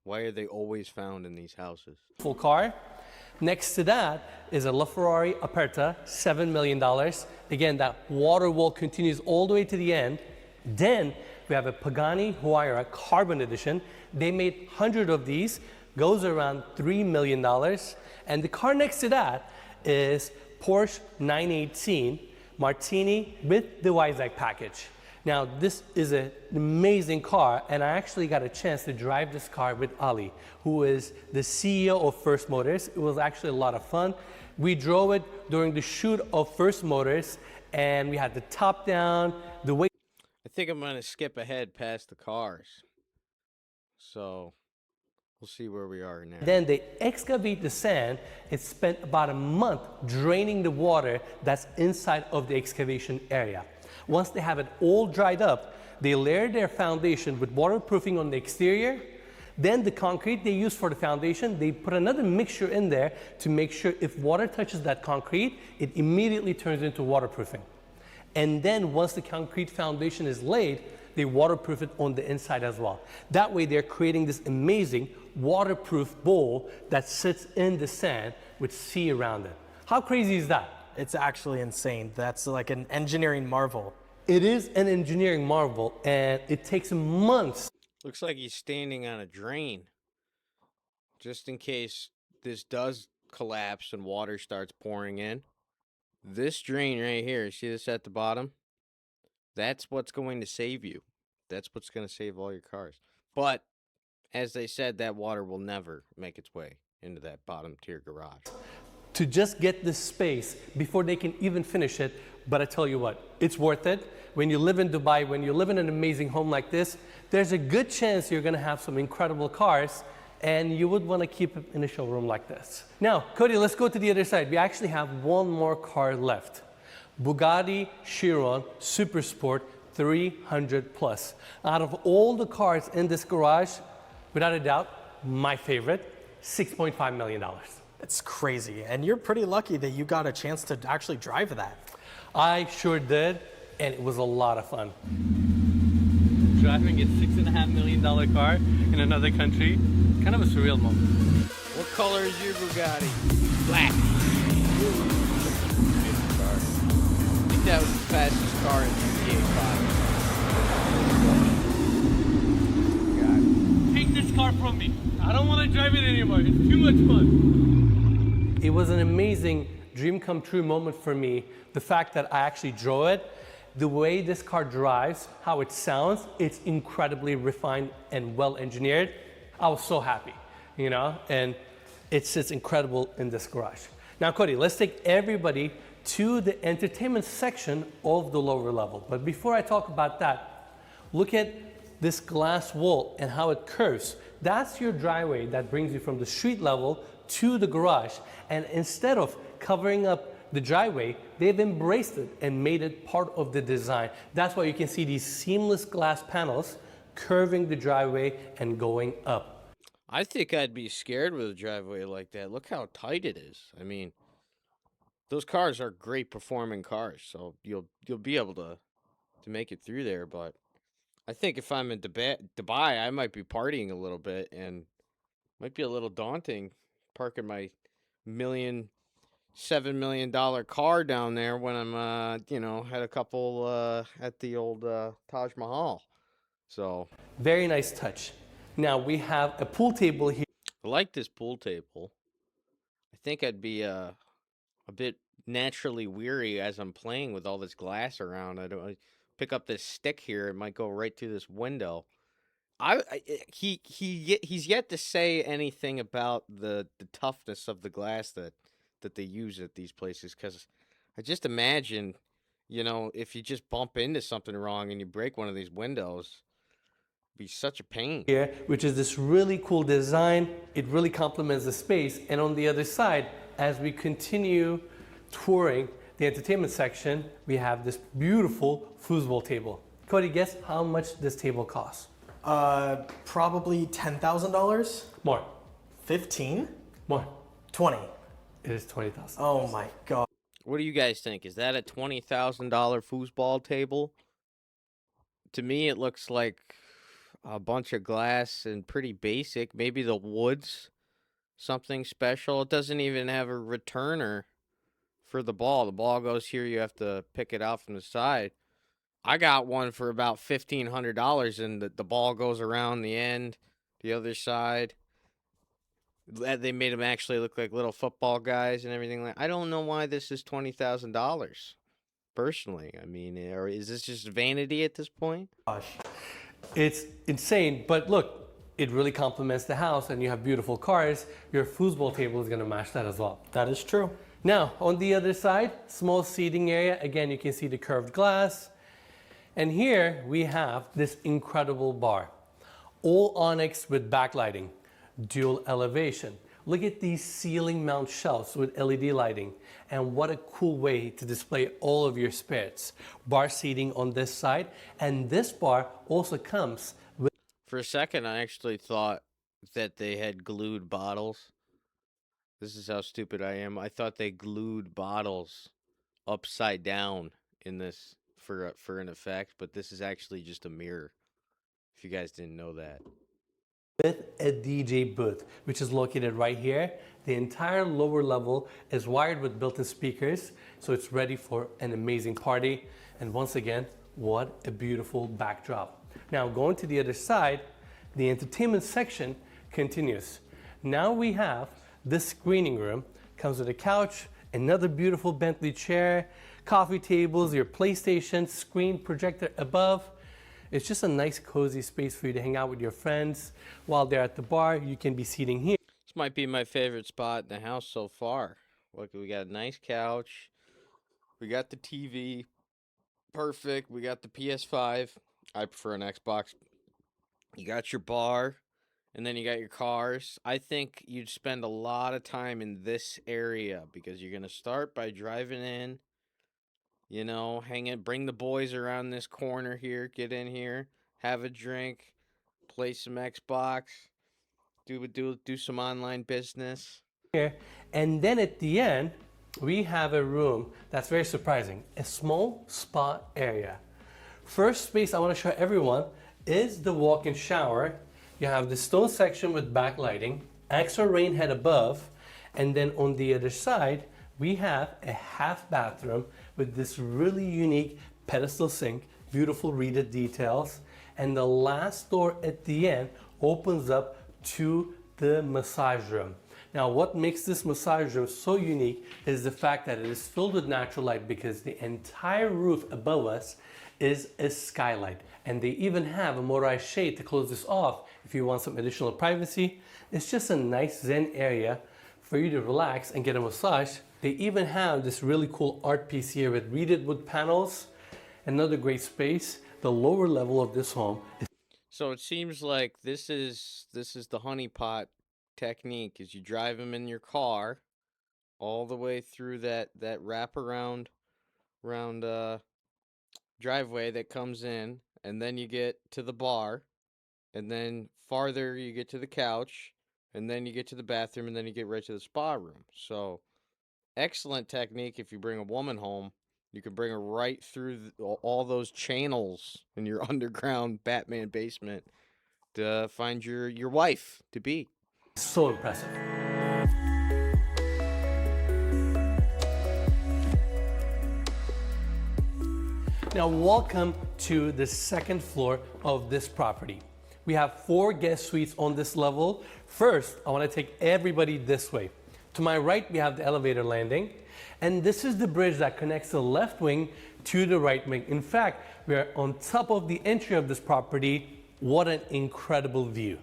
are they always found in these houses? Full car. Next to that is a LaFerrari Aperta, $7 million. Again, that water wall continues all the way to the end. Then we have a Pagani Huayra Carbon Edition. They made 100 of these, goes around $3 million. And the car next to that is Porsche 918 Martini with the Weissach package. Now, this is an amazing car, and I actually got a chance to drive this car with Ali, who is the CEO of First Motors. It was actually a lot of fun. We drove it during the shoot of First Motors, and we had the top down, the way. I think I'm going to skip ahead past the cars. So we'll see where we are now. Then they excavate the sand. It spent about a month draining the water that's inside of the excavation area. Once they have it all dried up, they layer their foundation with waterproofing on the exterior. Then the concrete they use for the foundation, they put another mixture in there to make sure if water touches that concrete, it immediately turns into waterproofing. And then once the concrete foundation is laid, they waterproof it on the inside as well. That way they're creating this amazing waterproof bowl that sits in the sand with sea around it. How crazy is that? It's actually insane. That's like an engineering marvel. It is an engineering marvel, and it takes months. Looks like he's standing on a drain. Just in case this does collapse and water starts pouring in. This drain right here, see this at the bottom? That's what's going to save you. That's what's going to save all your cars. But As they said, that water will never make its way into that bottom tier garage. to just get this space before they can even finish it. But I tell you what, it's worth it. When you live in Dubai, when you live in an amazing home like this, there's a good chance you're gonna have some incredible cars, and you would wanna keep it in a showroom like this. Now, Cody, let's go to the other side. We actually have one more car left. Bugatti Chiron Super Sport 300 plus. Out of all the cars in this garage, without a doubt, my favorite, $6.5 million. It's crazy. And you're pretty lucky that you got a chance to actually drive that. I sure did, and it was a lot of fun. Driving a $6.5 million car in another country, kind of a surreal moment. What color is your Bugatti? Black. I think that was the fastest car in GTA 5. Take this car from me. I don't want to drive it anymore. It's too much fun. It was an amazing dream come true moment for me. The fact that I actually drove it, the way this car drives, how it sounds, it's incredibly refined and well engineered. I was so happy, you know, and it's just incredible in this garage. Now, Cody, let's take everybody to the entertainment section of the lower level. But before I talk about that, look at this glass wall and how it curves. That's your driveway that brings you from the street level to the garage. And instead of covering up the driveway, they've embraced it and made it part of the design. That's why you can see these seamless glass panels curving the driveway and going up. I think I'd be scared with a driveway like that. Look how tight it is. I mean, those cars are great performing cars, so you'll be able to make it through there. But I think if I'm in Dubai, I might be partying a little bit, and might be a little daunting parking my $7 million car down there when I'm had a couple at the old Taj Mahal. So Very nice touch. Now we have a pool table here. I like this pool table. I think I'd be a bit naturally weary as I'm playing with all this glass around. I pick up this stick here, it might go right through this window. He's yet to say anything about the toughness of the glass that they use at these places, because I just imagine, if you just bump into something wrong and you break one of these windows, it'd be such a pain. Here, which is this really cool design. It really complements the space. And on the other side, as we continue touring the entertainment section, we have this beautiful foosball table. Cody, guess how much this table costs? Probably $10,000? More. 15? More. 20? It is 20,000. Oh my God. What do you guys think? Is that a $20,000 foosball table? To me, it looks like a bunch of glass and pretty basic. Maybe the wood's something special. It doesn't even have a returner for the ball. The ball goes here. You have to pick it out from the side. I got one for about $1,500, and the ball goes around the end, the other side. They made them actually look like little football guys and everything. I don't know why this is $20,000. Personally, I mean, or is this just vanity at this point? Gosh. It's insane, but look, it really complements the house, and you have beautiful cars. Your foosball table is going to match that as well. That is true. Now, on the other side, small seating area. Again, you can see the curved glass. And here we have this incredible bar. All onyx with backlighting, dual elevation. Look at these ceiling mount shelves with LED lighting. And what a cool way to display all of your spirits. Bar seating on this side. And this bar also comes with... For a second, I actually thought that they had glued bottles. This is how stupid I am. I thought they glued bottles upside down in this for an effect, but this is actually just a mirror, if you guys didn't know that. With a DJ booth, which is located right here. The entire lower level is wired with built-in speakers, so it's ready for an amazing party. And once again, what a beautiful backdrop. Now, going to the other side, the entertainment section continues. Now we have this screening room. Comes with a couch, another beautiful Bentley chair, coffee tables, your PlayStation, screen projector above. It's just a nice cozy space for you to hang out with your friends. While they're at the bar, you can be seating here. This might be my favorite spot in the house so far. Look, we got a nice couch. We got the TV. Perfect. We got the PS5. I prefer an Xbox. You got your bar, and then you got your cars. I think you'd spend a lot of time in this area because you're going to start by driving in, hang it, bring the boys around this corner here, get in here, have a drink, play some Xbox, do some online business. Here. And then at the end, we have a room that's very surprising, a small spa area. First space I want to show everyone is the walk-in shower. You have the stone section with backlighting, extra rain head above, and then on the other side, we have a half bathroom with this really unique pedestal sink, beautiful reeded details, and the last door at the end opens up to the massage room. Now, what makes this massage room so unique is the fact that it is filled with natural light because the entire roof above us is a skylight. And they even have a motorized shade to close this off if you want some additional privacy. It's just a nice zen area for you to relax and get a massage. They even have this really cool art piece here with reeded wood panels. Another great space. The lower level of this home is So it seems like this is the honeypot technique is you drive them in your car all the way through that wraparound driveway that comes in, and then you get to the bar, and then farther you get to the couch, and then you get to the bathroom, and then you get right to the spa room. So excellent technique. If you bring a woman home, you can bring her right through all those channels in your underground Batman basement to find your wife to be. so impressive. Now, welcome to the second floor of this property. We have 4 guest suites on this level. First, I want to take everybody this way. To my right, we have the elevator landing, and this is the bridge that connects the left wing to the right wing. In fact, we are on top of the entry of this property. What an incredible view.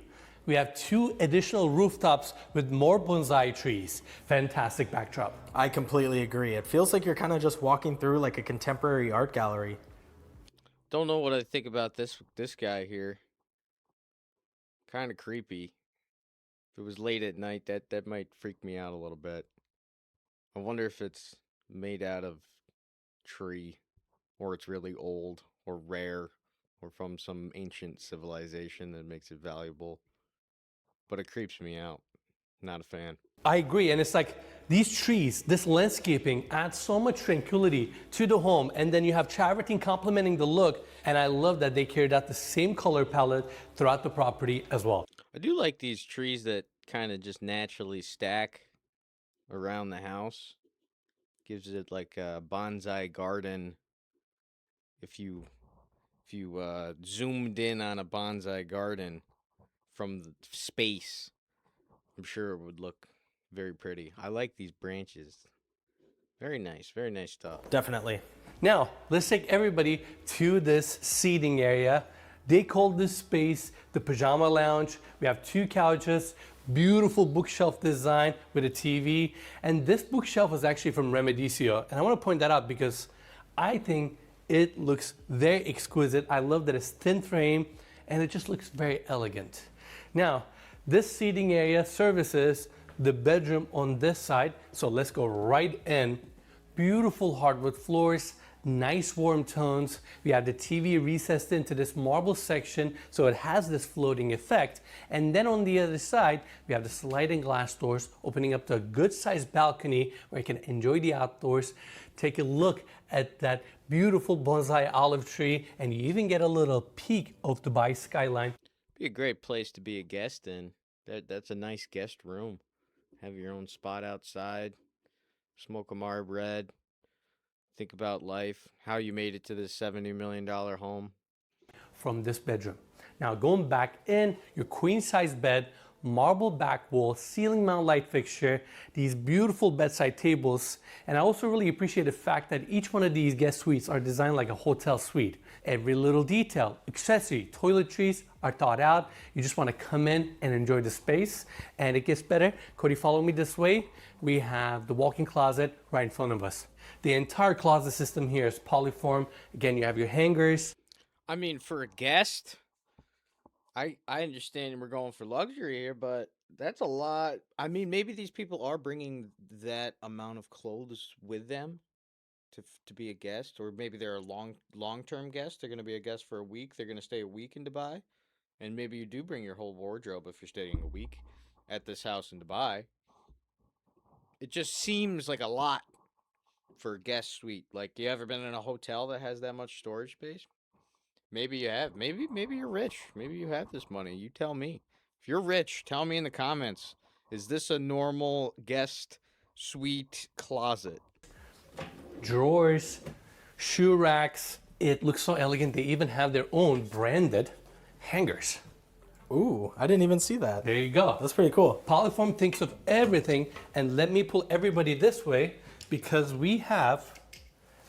We have 2 additional rooftops with more bonsai trees. Fantastic backdrop. I completely agree. It feels like you're kind of just walking through like a contemporary art gallery. Don't know what I think about this guy here. Kind of creepy. If it was late at night, that might freak me out a little bit. I wonder if it's made out of tree, or it's really old, or rare, or from some ancient civilization that makes it valuable. But it creeps me out. Not a fan. I agree, and it's like these trees, this landscaping adds so much tranquility to the home, and then you have travertine complementing the look, and I love that they carried out the same color palette throughout the property as well. I do like these trees that kind of just naturally stack around the house. Gives it like a bonsai garden. If you zoomed in on a bonsai garden from space, I'm sure it would look very pretty. I like these branches. Very nice stuff. Definitely. Now, let's take everybody to this seating area. They call this space the pajama lounge. We have 2 couches, beautiful bookshelf design with a TV. And this bookshelf is actually from Remedicio. And I want to point that out because I think it looks very exquisite. I love that it's thin frame and it just looks very elegant. Now, this seating area services the bedroom on this side. So let's go right in. Beautiful hardwood floors, nice warm tones. We have the TV recessed into this marble section, so it has this floating effect. And then on the other side, we have the sliding glass doors opening up to a good sized balcony where you can enjoy the outdoors. Take a look at that beautiful bonsai olive tree, and you even get a little peek of Dubai skyline. Be a great place to be a guest in. That's a nice guest room. Have your own spot outside. Smoke a Marb Red. Think about life. How you made it to this $70 million home. From this bedroom. Now going back in, your queen size bed, marble back wall, ceiling mount light fixture, these beautiful bedside tables, and I also really appreciate the fact that each one of these guest suites are designed like a hotel suite. Every little detail, accessory, toiletries are thought out. You just want to come in and enjoy the space, and it gets better. Cody, follow me this way. We have the walk-in closet right in front of us. The entire closet system here is polyform. Again, you have your hangers. I mean, for a guest, I understand we're going for luxury here, but that's a lot. I mean, maybe these people are bringing that amount of clothes with them to be a guest, or maybe they're a long-term guest. They're going to be a guest for a week. They're going to stay a week in Dubai, and maybe you do bring your whole wardrobe if you're staying a week at this house in Dubai. It just seems like a lot for a guest suite. Like, you ever been in a hotel that has that much storage space? Maybe you have. Maybe you're rich. Maybe you have this money. You tell me. If you're rich, tell me in the comments. Is this a normal guest suite closet? Drawers, shoe racks. It looks so elegant. They even have their own branded hangers. Ooh, I didn't even see that. There you go. That's pretty cool. Polyform thinks of everything, and let me pull everybody this way because we have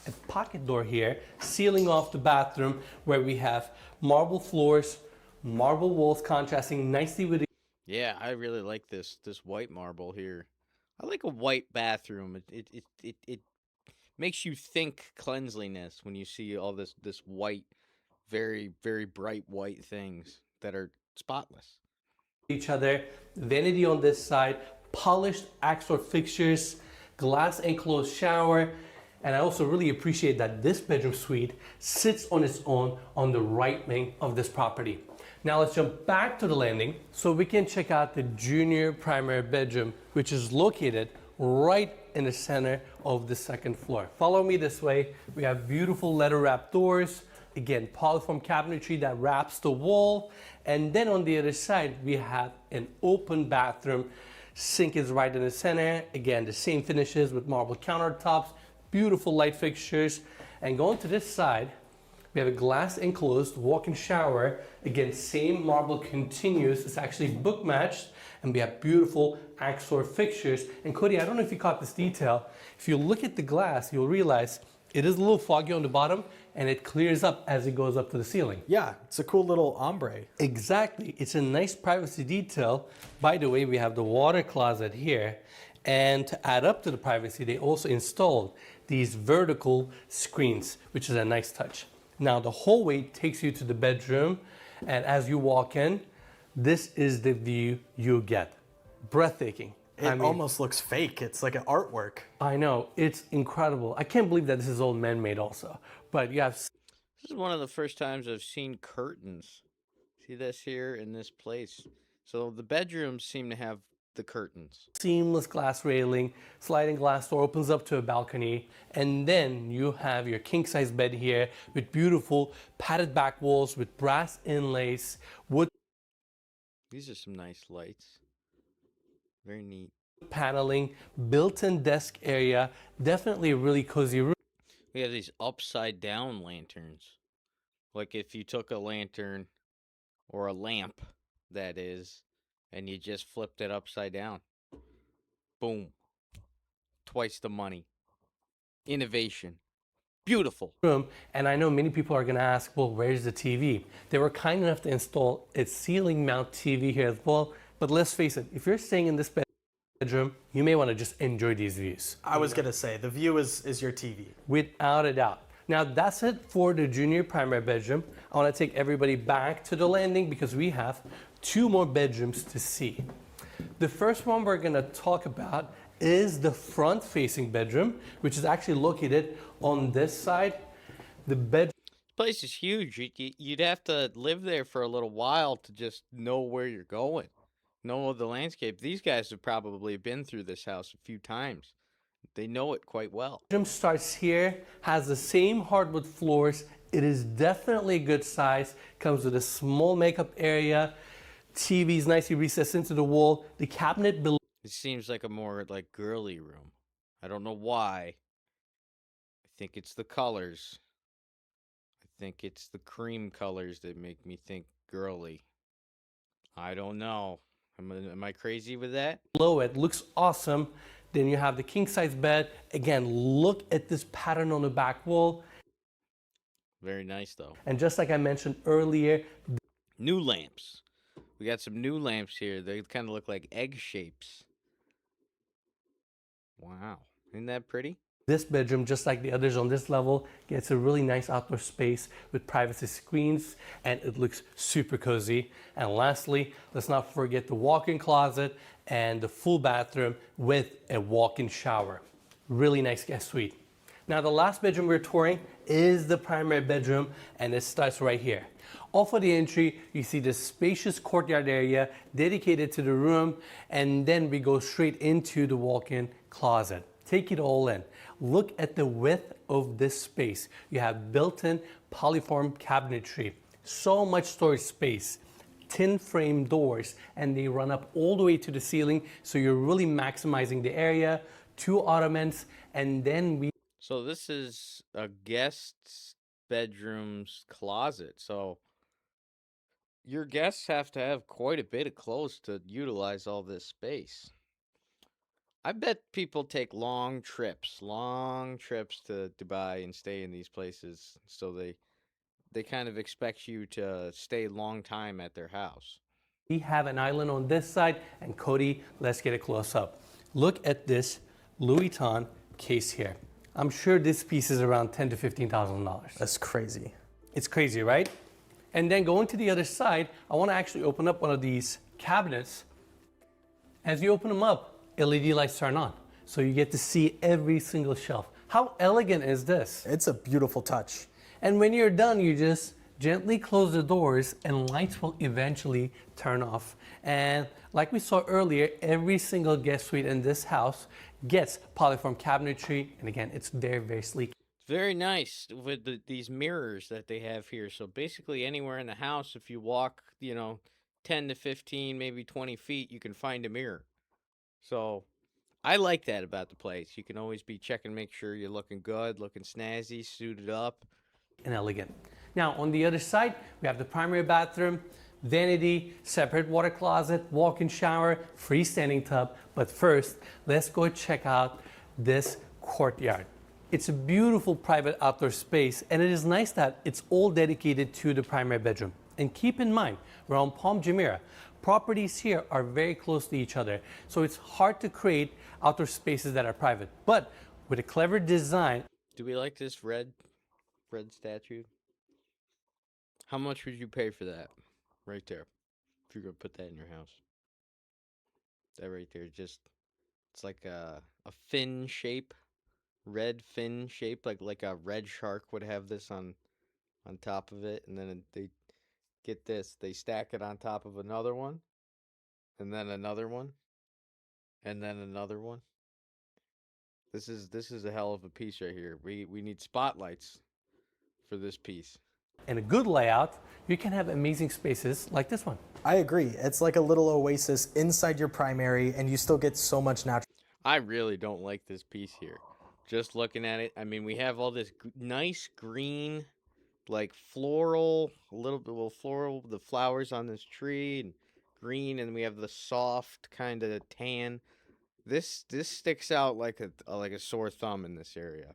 a pocket door here sealing off the bathroom where we have marble floors, marble walls contrasting nicely with Yeah, I really like this white marble here. I like a white bathroom. It makes you think cleanliness when you see all this white, very very bright white things that are spotless. each other. Vanity on this side, polished Axor fixtures, glass enclosed shower, and I also really appreciate that this bedroom suite sits on its own on the right wing of this property. Now let's jump back to the landing so we can check out the junior primary bedroom, which is located right in the center of the second floor. Follow me this way. We have beautiful leather wrap doors, again, polyform cabinetry that wraps the wall. And then on the other side, we have an open bathroom. Sink is right in the center. Again, the same finishes with marble countertops, beautiful light fixtures. And going to this side, we have a glass enclosed walk-in shower. Again, same marble continuous. It's actually book matched. And we have beautiful Axor fixtures. And Cody, I don't know if you caught this detail. If you look at the glass, you'll realize it is a little foggy on the bottom and it clears up as it goes up to the ceiling. Yeah, it's a cool little ombre. Exactly. It's a nice privacy detail. By the way, we have the water closet here. And to add up to the privacy, they also installed these vertical screens, which is a nice touch. Now, the hallway takes you to the bedroom. And as you walk in, this is the view you get. Breathtaking. It almost looks fake. It's like an artwork. I know, it's incredible. I can't believe that this is all man-made also. But you have This is one of the first times I've seen curtains. See this here in this place. So the bedrooms seem to have the curtains. seamless glass railing, sliding glass door opens up to a balcony, and then you have your king-size bed here with beautiful padded back walls with brass inlays, wood These are some nice lights. Very neat. paneling, built-in desk area, definitely a really cozy room. We have these upside down lanterns. Like if you took a lantern or a lamp, that is, and you just flipped it upside down. Boom. Twice the money. Innovation. Beautiful. And I know many people are going to ask, well, where's the TV? They were kind enough to install a ceiling mount TV here as well. But let's face it, if you're staying in this bedroom, you may want to just enjoy these views. I was gonna say, the view is your TV. Without a doubt. Now that's it for the junior primary bedroom. I want to take everybody back to the landing because we have two more bedrooms to see. The first one we're going to talk about is the front-facing bedroom, which is actually located on this side. The bedroom This place is huge. You'd have to live there for a little while to just know where you're going. Know the landscape. These guys have probably been through this house a few times. They know it quite well. starts here, has the same hardwood floors. It is definitely a good size. Comes with a small makeup area. TV is nicely recessed into the wall. The cabinet below It seems like a more like girly room. I don't know why. I think it's the colors. I think it's the cream colors that make me think girly. I don't know. Am I crazy with that? Below it looks awesome. Then you have the king size bed. Again, look at this pattern on the back wall. Very nice though. And just like I mentioned earlier, New lamps. We got some new lamps here. They kind of look like egg shapes. Wow. Isn't that pretty? this bedroom, just like the others on this level, gets a really nice outdoor space with privacy screens, and it looks super cozy. And lastly, let's not forget the walk-in closet and the full bathroom with a walk-in shower. Really nice guest suite. Now, the last bedroom we're touring is the primary bedroom, and it starts right here. Off of the entry, you see this spacious courtyard area dedicated to the room, and then we go straight into the walk-in closet. Take it all in. Look at the width of this space. You have built-in polyform cabinetry, so much storage space, tin frame doors, and they run up all the way to the ceiling, so you're really maximizing the area. 2 ottomans, and then we So this is a guest's bedroom's closet. So your guests have to have quite a bit of clothes to utilize all this space. I bet people take long trips to Dubai and stay in these places, so they kind of expect you to stay a long time at their house. We have an island on this side, and Cody, let's get a close up. Look at this Louis Vuitton case here. I'm sure this piece is around $10,000 to $15,000. That's crazy. It's crazy, right? And then going to the other side, I want to actually open up one of these cabinets. As you open them up, LED lights turn on, so you get to see every single shelf. How elegant is this? It's a beautiful touch. And when you're done, you just gently close the doors and lights will eventually turn off. And like we saw earlier, every single guest suite in this house gets polyform cabinetry. And again, it's very, very sleek. It's very nice with these mirrors that they have here. So basically anywhere in the house, if you walk, 10 to 15, maybe 20 feet, you can find a mirror. So I like that about the place. You can always be checking, make sure you're looking good, looking snazzy, suited up. And elegant. Now, on the other side, we have the primary bathroom, vanity, separate water closet, walk-in shower, freestanding tub. But first, let's go check out this courtyard. It's a beautiful private outdoor space, and it is nice that it's all dedicated to the primary bedroom. And keep in mind, we're on Palm Jumeirah. Properties here are very close to each other, so it's hard to create outdoor spaces that are private. But with a clever design. Do we like this red statue? How much would you pay for that? Right there. If you're going to put that in your house. That right there, it's like a fin shape. Red fin shape, like a red shark would have this on top of it. And then they get this. They stack it on top of another one. And then another one. And then another one. This is a hell of a piece right here. We need spotlights for this piece. And a good layout, you can have amazing spaces like this one. I agree. It's like a little oasis inside your primary, and you still get so much natural. I really don't like this piece here. Just looking at it, I mean, we have all this nice green, like floral, a little bit floral, the flowers on this tree, and green, and we have the soft kind of tan. This sticks out like a sore thumb in this area.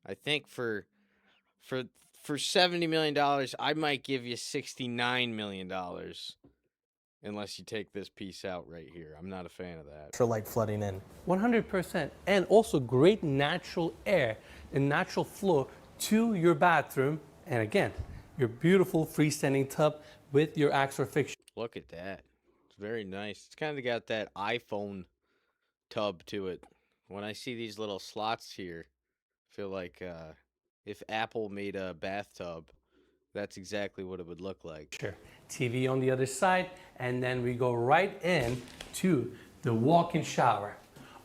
I think for $70 million, I might give you $69 million. Unless you take this piece out right here. I'm not a fan of that. For like flooding in. 100%. And also great natural air and natural flow to your bathroom. And again, your beautiful freestanding tub with your Axor fixture. Look at that. It's very nice. It's kind of got that iPhone tub to it. When I see these little slots here, I feel like if Apple made a bathtub, that's exactly what it would look like. Sure. TV on the other side, and then we go right in to the walk-in shower.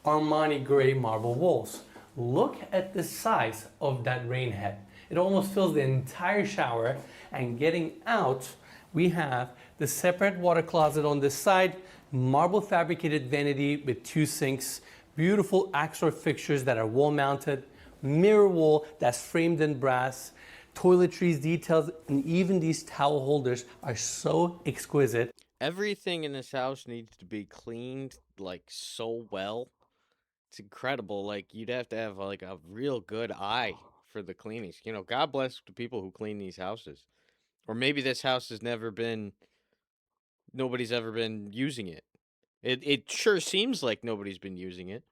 Armani gray marble walls. Look at the size of that rain head. It almost fills the entire shower, and getting out, we have the separate water closet on this side, marble fabricated vanity with 2 sinks, beautiful Axor fixtures that are wall mounted, mirror wall that's framed in brass, toiletries, details, and even these towel holders are so exquisite. Everything in this house needs to be cleaned like so well. It's incredible. Like you'd have to have like a real good eye for the cleanings. You know, God bless the people who clean these houses. Or maybe this house has never been nobody's ever been using it. It sure seems like nobody's been using it.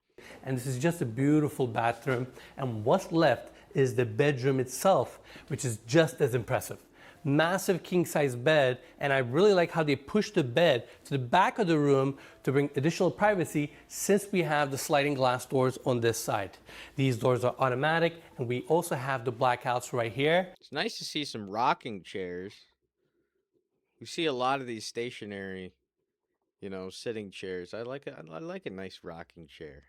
And this is just a beautiful bathroom. And what's left is the bedroom itself, which is just as impressive. Massive king size bed, and I really like how they push the bed to the back of the room to bring additional privacy since we have the sliding glass doors on this side. These doors are automatic, and we also have the blackouts right here. It's nice to see some rocking chairs. We see a lot of these stationary, you know, sitting chairs. I like a nice rocking chair.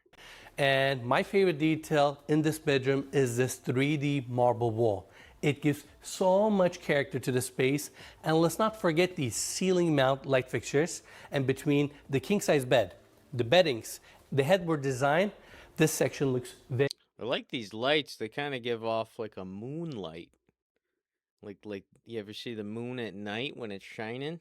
And my favorite detail in this bedroom is this 3D marble wall. It gives so much character to the space. And let's not forget these ceiling mount light fixtures. And between the king size bed, the beddings, the headboard design, this section looks very I like these lights. They kind of give off like a moonlight. Like you ever see the moon at night when it's shining?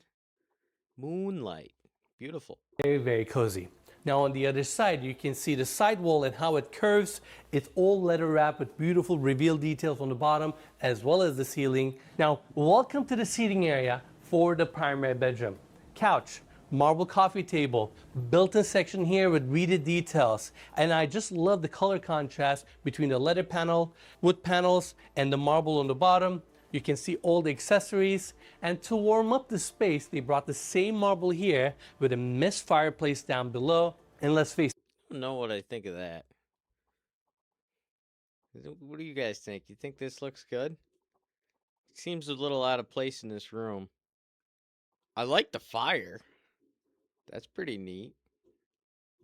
Moonlight. Beautiful. very cozy. Now on the other side, you can see the side wall and how it curves. It's all leather wrap with beautiful reveal details on the bottom as well as the ceiling. Now, welcome to the seating area for the primary bedroom. Couch, marble coffee table, built-in section here with reeded details. And I just love the color contrast between the leather panel, wood panels, and the marble on the bottom. You can see all the accessories, and to warm up the space, they brought the same marble here with a mist fireplace down below. And let's face it, I don't know what I think of that. What do you guys think? You think this looks good? Seems a little out of place in this room. I like the fire. That's pretty neat.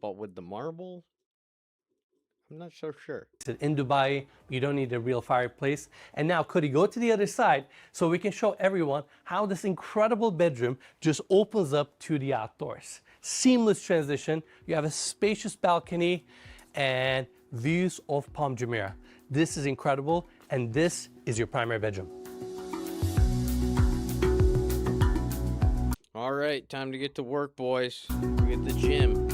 But with the marble, I'm not so sure. in Dubai, you don't need a real fireplace. And now, Cody, go to the other side so we can show everyone how this incredible bedroom just opens up to the outdoors. Seamless transition. You have a spacious balcony and views of Palm Jumeirah. This is incredible, and this is your primary bedroom. All right, time to get to work, boys. We get the gym.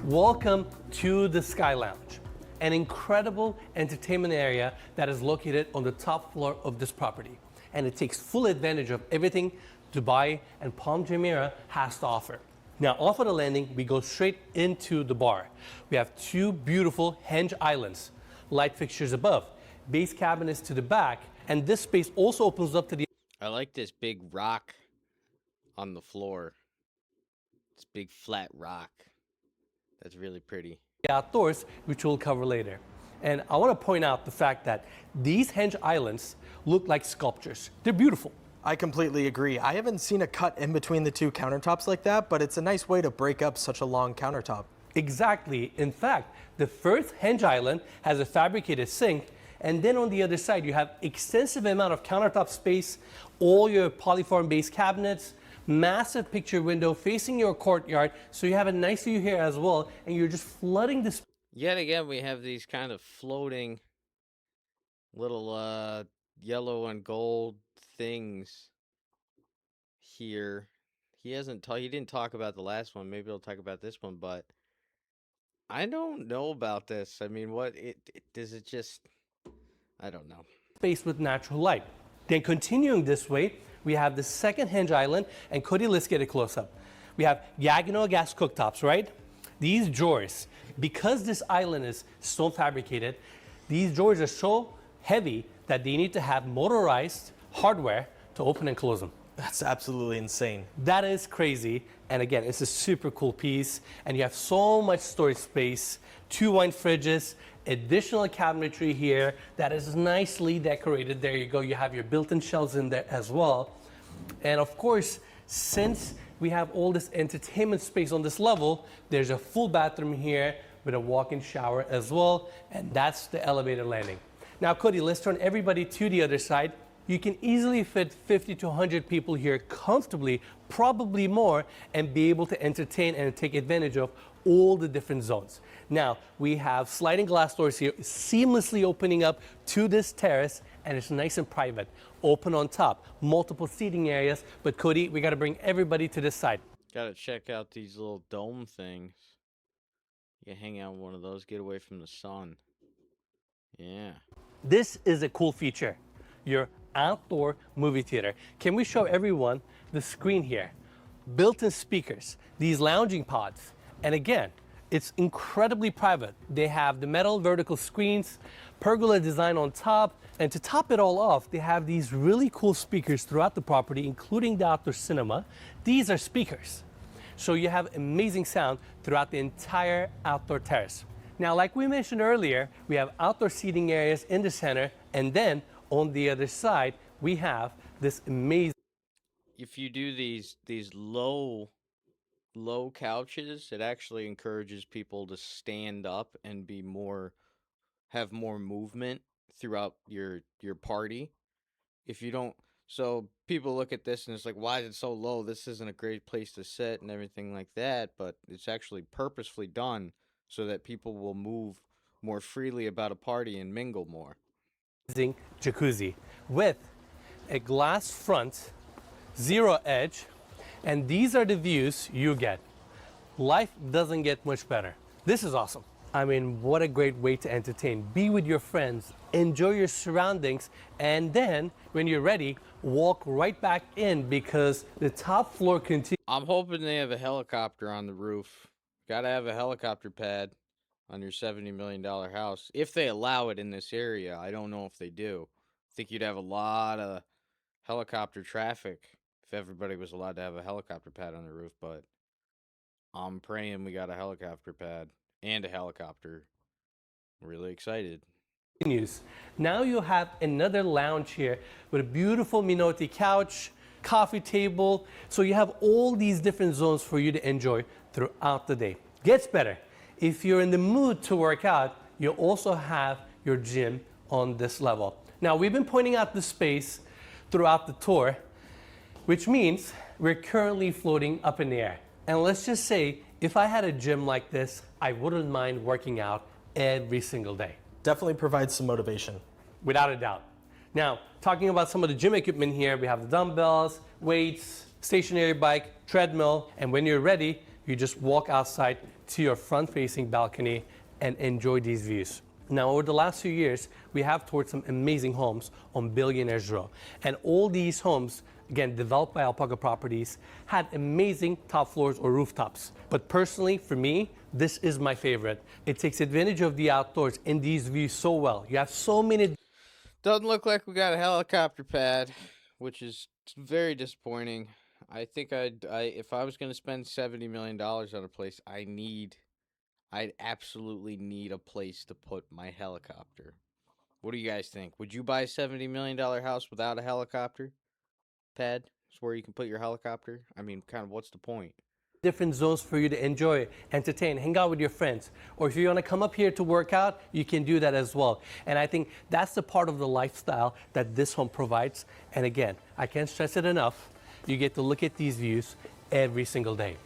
Welcome to the Sky Lounge, an incredible entertainment area that is located on the top floor of this property. And it takes full advantage of everything Dubai and Palm Jumeirah has to offer. Now, off of the landing, we go straight into the bar. We have two beautiful henge islands, light fixtures above, base cabinets to the back, and this space also opens up to the I like this big rock on the floor. This big flat rock. That's really pretty. outdoors, which we'll cover later. And I want to point out the fact that these henge islands look like sculptures. They're beautiful. I completely agree. I haven't seen a cut in between the two countertops like that, but it's a nice way to break up such a long countertop. Exactly. In fact, the first henge island has a fabricated sink, and then on the other side, you have extensive amount of countertop space, all your polyform-based cabinets, massive picture window facing your courtyard, so you have a nice view here as well, and you're just flooding this. Yet again, we have these kind of floating little yellow and gold things here. He didn't talk about the last one. Maybe he'll talk about this one, but I don't know about this. I mean, does it just, I don't know. Space with natural light. Then continuing this way, we have the second henge island, and Cody, let's get a close up. We have Yagano gas cooktops, right? These drawers, because this island is stone fabricated, these drawers are so heavy that they need to have motorized hardware to open and close them. That's absolutely insane. That is crazy. And again, it's a super cool piece. And you have so much storage space, 2 wine fridges, additional cabinetry here that is nicely decorated. There you go. You have your built-in shelves in there as well. And of course, since we have all this entertainment space on this level, there's a full bathroom here with a walk-in shower as well. And that's the elevator landing. Now, Cody, let's turn everybody to the other side. You can easily fit 50 to 100 people here comfortably, probably more, and be able to entertain and take advantage of all the different zones. Now, we have sliding glass doors here, seamlessly opening up to this terrace, and it's nice and private. Open on top, multiple seating areas, but Cody, we gotta bring everybody to this side. Gotta check out these little dome things. You can hang out in one of those, get away from the sun. Yeah. This is a cool feature, your outdoor movie theater. Can we show everyone the screen here? Built-in speakers, these lounging pods, and again, it's incredibly private. They have the metal vertical screens, pergola design on top, and to top it all off, they have these really cool speakers throughout the property, including the outdoor cinema. These are speakers, so you have amazing sound throughout the entire outdoor terrace. Now, like we mentioned earlier, we have outdoor seating areas in the center, and then on the other side, we have this amazing If you do these low couches, it actually encourages people to stand up and have more movement throughout your party. If you don't, so people look at this and it's like, why is it so low? This isn't a great place to sit and everything like that, but it's actually purposefully done so that people will move more freely about a party and mingle more. jacuzzi with a glass front, zero edge, and these are the views you get. Life doesn't get much better. This is awesome. I mean, what a great way to entertain. Be with your friends, enjoy your surroundings, and then when you're ready, walk right back in because the top floor continues. I'm hoping they have a helicopter on the roof. Gotta have a helicopter pad on your $70 million house. If they allow it in this area, I don't know if they do. I think you'd have a lot of helicopter traffic if everybody was allowed to have a helicopter pad on the roof, but I'm praying we got a helicopter pad and a helicopter. I'm really excited. Now you have another lounge here with a beautiful Minotti couch, coffee table. So you have all these different zones for you to enjoy throughout the day. Gets better. If you're in the mood to work out, you also have your gym on this level. Now we've been pointing out the space throughout the tour, which means we're currently floating up in the air. And let's just say, if I had a gym like this, I wouldn't mind working out every single day. Definitely provides some motivation. Without a doubt. Now, talking about some of the gym equipment here, we have the dumbbells, weights, stationary bike, treadmill, and when you're ready, you just walk outside to your front-facing balcony and enjoy these views. Now, over the last few years, we have toured some amazing homes on Billionaires Row. And all these homes, again, developed by Alpaca Properties, had amazing top floors or rooftops. But personally, for me, this is my favorite. It takes advantage of the outdoors in these views so well. You have so many. Doesn't look like we got a helicopter pad, which is very disappointing. I think if I was going to spend $70 million on a place, I'd absolutely need a place to put my helicopter. What do you guys think? Would you buy a $70 million house without a helicopter pad? It's where you can put your helicopter? I mean, kind of what's the point? Different zones for you to enjoy, entertain, hang out with your friends. Or if you want to come up here to work out, you can do that as well. And I think that's the part of the lifestyle that this home provides. And again, I can't stress it enough. You get to look at these views every single day.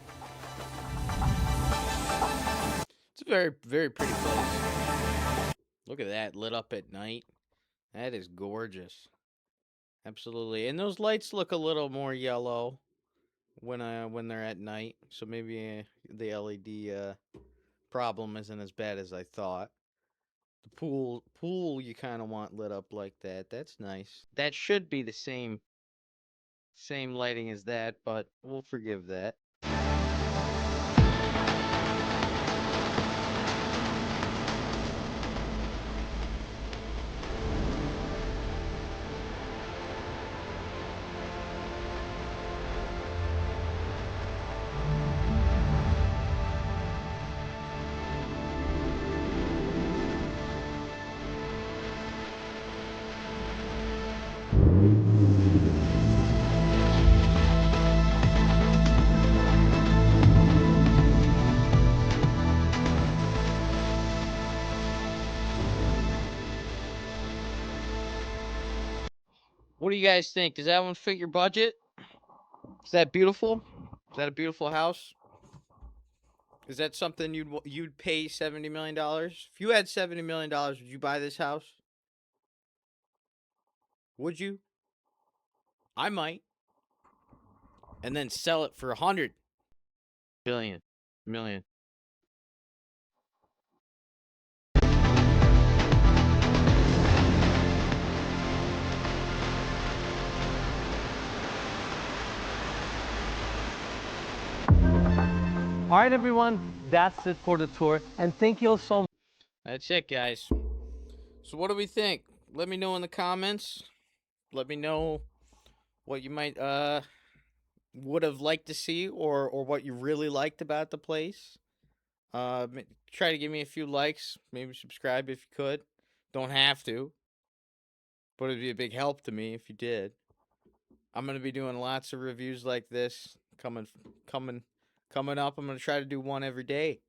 It's a very, very pretty place. Look at that, lit up at night. That is gorgeous. Absolutely. And those lights look a little more yellow when they're at night. So maybe the LED problem isn't as bad as I thought. The pool you kind of want lit up like that. That's nice. That should be the same lighting as that, but we'll forgive that. What do you guys think? Does that one fit your budget? Is that beautiful? Is that a beautiful house? Is that something you'd pay $70 million? If you had $70 million, would you buy this house? Would you? I might. And then sell it for 100 billion million. All right, everyone, that's it for the tour. And thank you all so much. That's it, guys. So what do we think? Let me know in the comments. Let me know what you might would have liked to see, or what you really liked about the place. Try to give me a few likes. Maybe subscribe if you could. Don't have to, but it'd be a big help to me if you did. I'm gonna be doing lots of reviews like this coming up. I'm gonna try to do one every day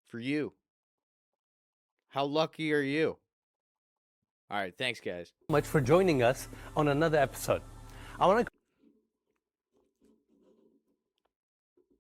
for you. How lucky are you? All right, thanks, guys. For joining us on another episode. I want to